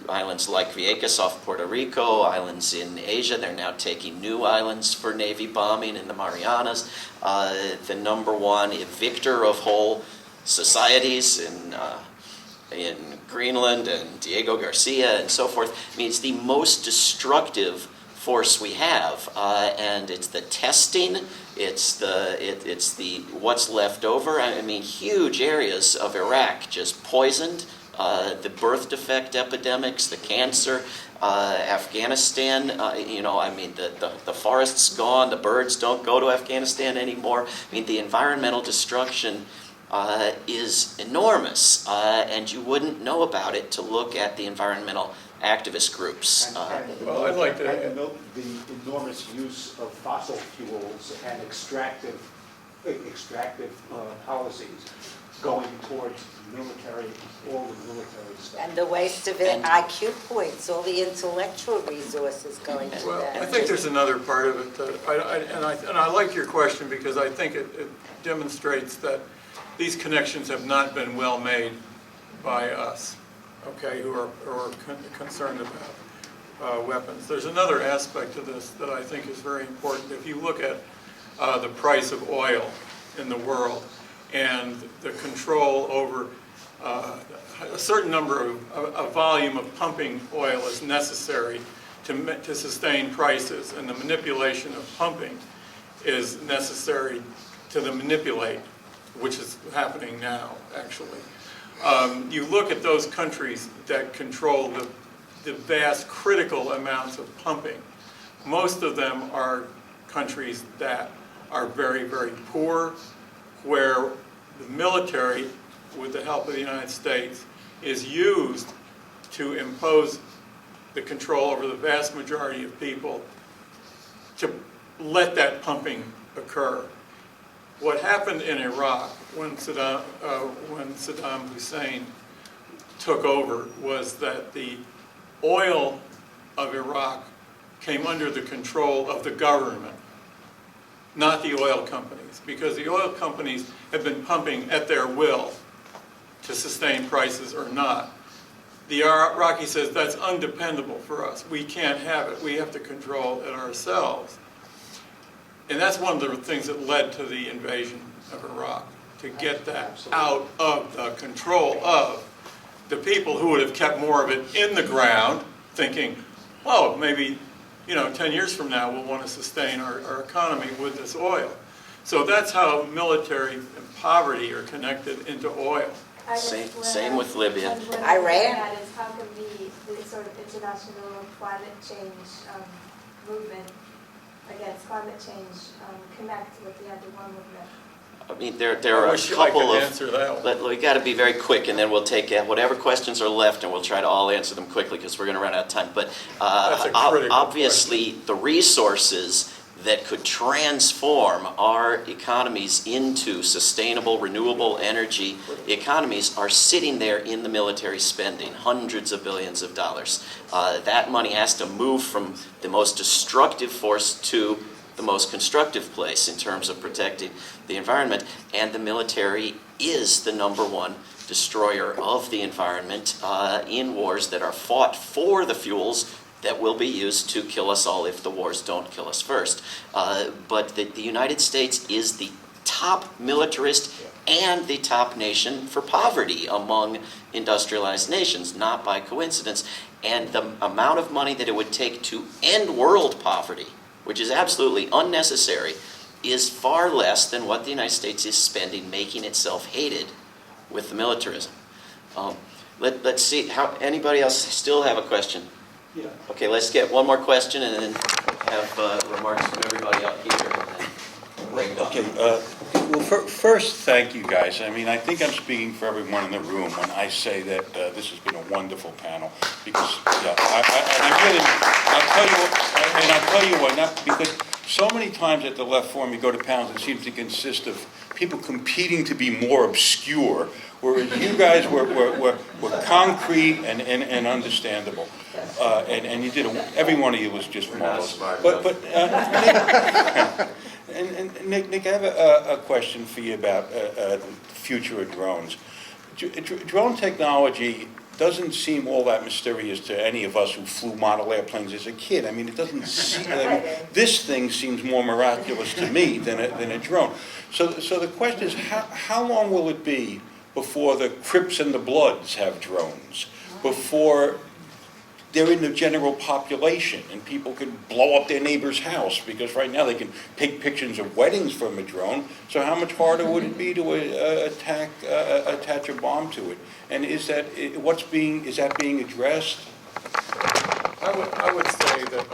islands like Vieques off Puerto Rico, islands in Asia. They're now taking new islands for Navy bombing in the Marianas. The #1 evictor of whole societies in Greenland and Diego Garcia and so forth. I mean, it's the most destructive force we have, and it's the testing, it's the what's left over. I mean, huge areas of Iraq just poisoned. The birth defect epidemics, the cancer, Afghanistan, I mean, the forest's gone, the birds don't go to Afghanistan anymore. I mean, the environmental destruction is enormous, and you wouldn't know about it to look at the environmental activist groups. Well, I'd like to- And note the enormous use of fossil fuels and extractive policies going towards all the military stuff. And the waste of it, And- IQ points, all the intellectual resources going to Well, that. I think there's another part of it that I like your question because I think it demonstrates that these connections have not been well made by us, okay, who are concerned about weapons. There's another aspect to this that I think is very important. If you look at the price of oil in the world and the control over a certain number of a volume of pumping oil is necessary to sustain prices, and the manipulation of pumping is necessary to manipulate, which is happening now, actually. You look at those countries that control the vast critical amounts of pumping. Most of them are countries that are very, very poor, where the military, with the help of the United States, is used to impose the control over the vast majority of people to let that pumping occur. What happened in Iraq when Saddam Hussein took over was that the oil of Iraq came under the control of the government, not the oil companies, because the oil companies have been pumping at their will to sustain prices or not. The Iraqi says that's undependable for us. We can't have it. We have to control it ourselves. And that's one of the things that led to the invasion of Iraq, to get that out of the control of the people who would have kept more of it in the ground, thinking, oh, maybe 10 years from now we'll want to sustain our economy with this oil. So that's how military and poverty are connected into oil. Same with Libya. Iran. That is, how can the sort of international climate change movement against climate change connect with the anti-war movement? I mean, there are I a wish I couple could of. answer that one. We got to be very quick, and then we'll take whatever questions are left, and we'll try to all answer them quickly because we're going to run out of time. But That's a critical obviously, the resources that could transform our economies into sustainable, renewable energy economies are sitting there in the military spending, hundreds of billions of dollars. That money has to move from the most destructive force to the most constructive place in terms of protecting the environment, and the military is the #1 destroyer of the environment in wars that are fought for the fuels that will be used to kill us all if the wars don't kill us first. But the United States is the top militarist and the top nation for poverty among industrialized nations, not by coincidence. And the amount of money that it would take to end world poverty, which is absolutely unnecessary, is far less than what the United States is spending making itself hated with the militarism. Let's see, how anybody else still have a question? Yeah. Okay, let's get one more question and then have remarks from everybody up here. And then break it up. Okay, well, first, thank you guys. I mean, I think I'm speaking for everyone in the room when I say that this has been a wonderful panel, because, yeah, I'll tell you what, not because so many times at the left forum you go to panels, it seems to consist of people competing to be more obscure, whereas you guys were concrete and understandable. And you did every one of you was just marvelous. But Nick, I have a question for you about the future of drones. Drone technology doesn't seem all that mysterious to any of us who flew model airplanes as a kid. I mean, it doesn't seem, this thing seems more miraculous to me than a drone. So the question is, how long will it be before the Crips and the Bloods have drones? Before they're in the general population and people can blow up their neighbor's house, because right now they can take pictures of weddings from a drone. So how much harder would it be to attach a bomb to it? And is that being addressed? I would say that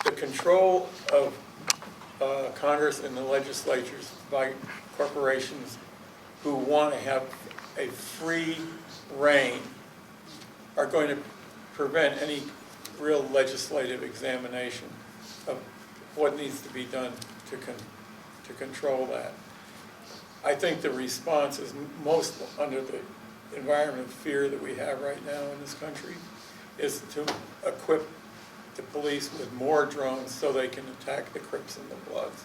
the control of Congress and the legislatures by corporations who want to have a free reign are going to prevent any real legislative examination of what needs to be done to control that. I think the response is most under the environment of fear that we have right now in this country is to equip the police with more drones so they can attack the Crips and the Bloods.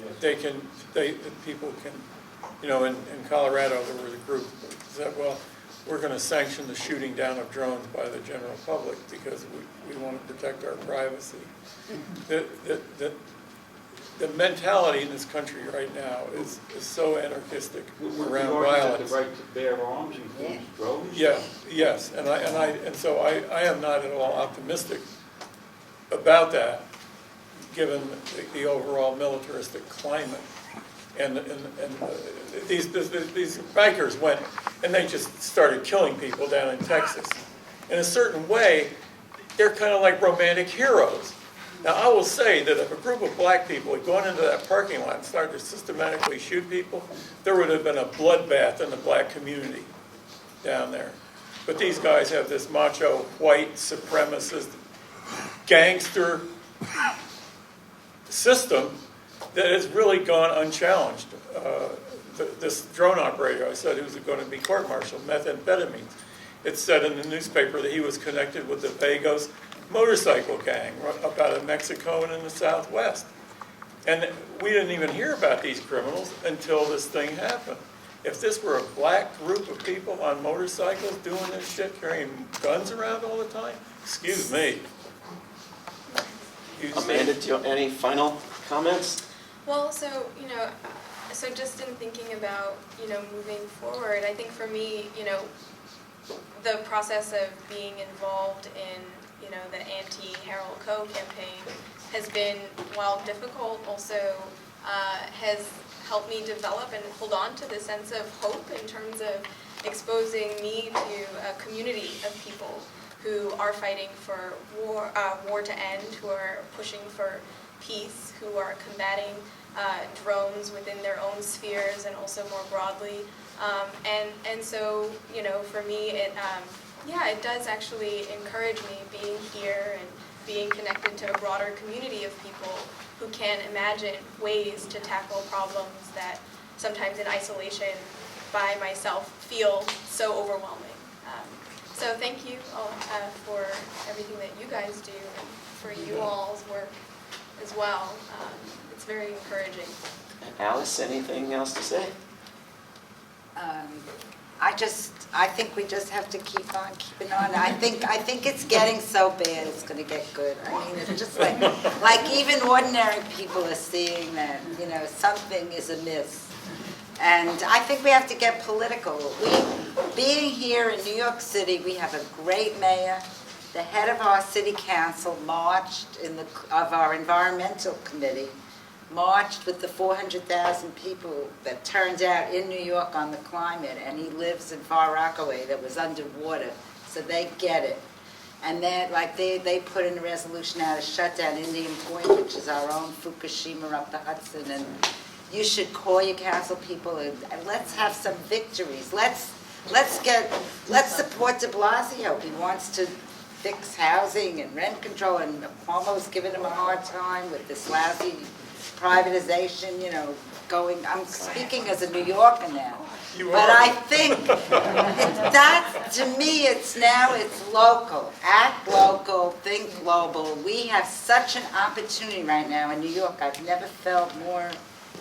Yes. People can, in Colorado there was a group that said, well, we're going to sanction the shooting down of drones by the general public because we want to protect our privacy. The mentality in this country right now is so anarchistic around violence. The right to bear arms includes drones? Yeah, yes, and so I am not at all optimistic about that, given the overall militaristic climate. And these bikers went and they just started killing people down in Texas. In a certain way, they're kind of like romantic heroes. Now, I will say that if a group of black people had gone into that parking lot and started to systematically shoot people, there would have been a bloodbath in the black community. down there. But these guys have this macho, white, supremacist, gangster system that has really gone unchallenged. This drone operator, I said, who's going to be court-martialed, methamphetamine. It said in the newspaper that he was connected with the Vagos motorcycle gang up out of Mexico and in the Southwest. And we didn't even hear about these criminals until this thing happened. If this were a black group of people on motorcycles doing this shit, carrying guns around all the time, excuse me. Amanda, do you have any final comments? Well, so, so just in thinking about, moving forward, I think for me, the process of being involved in, the anti-Harold Coe campaign has been, while difficult, also has helped me develop and hold on to the sense of hope in terms of exposing me to a community of people who are fighting for war to end, who are pushing for peace, who are combating drones within their own spheres and also more broadly. And so, for me, it does actually encourage me being here and being connected to a broader community of people who can imagine ways to tackle problems that sometimes in isolation by myself feel so overwhelming. So thank you all for everything that you guys do and for you all's work as well. It's very encouraging. Alice, anything else to say? I think we just have to keep on keeping on. I think it's getting so bad, it's going to get good. I mean, it's just like even ordinary people are seeing that, something is amiss. And I think we have to get political. Being here in New York City, we have a great mayor. The head of our city council marched of our environmental committee, marched with the 400,000 people that turned out in New York on the climate, and he lives in Far Rockaway that was underwater, so they get it. And then, they put in a resolution now to shut down Indian Point, which is our own Fukushima up the Hudson, and you should call your council people and let's have some victories. Let's support de Blasio. He wants to fix housing and rent control, and Cuomo's giving him a hard time with this lousy privatization, I'm speaking as a New Yorker now. But I think that, to me, it's local. Act local, think global. We have such an opportunity right now in New York. I've never felt more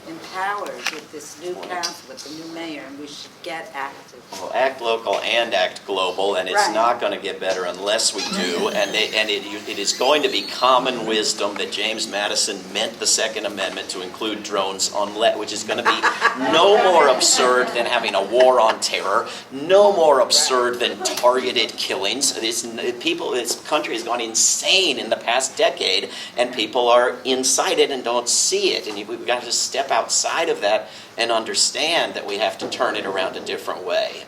empowered with this new council, with the new mayor, and we should get active. Well, act local and act global, and it's Right. not going to get better unless we do. And it is going to be common wisdom that James Madison meant the Second Amendment to include drones, which is going to be no more absurd than having a war on terror, no more absurd than targeted killings. This country has gone insane in the past decade, and people are inside it and don't see it. And we've got to step outside of that and understand that we have to turn it around a different way,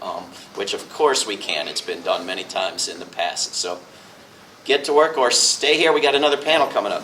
which of course we can. It's been done many times in the past. So get to work or stay here. We got another panel coming up.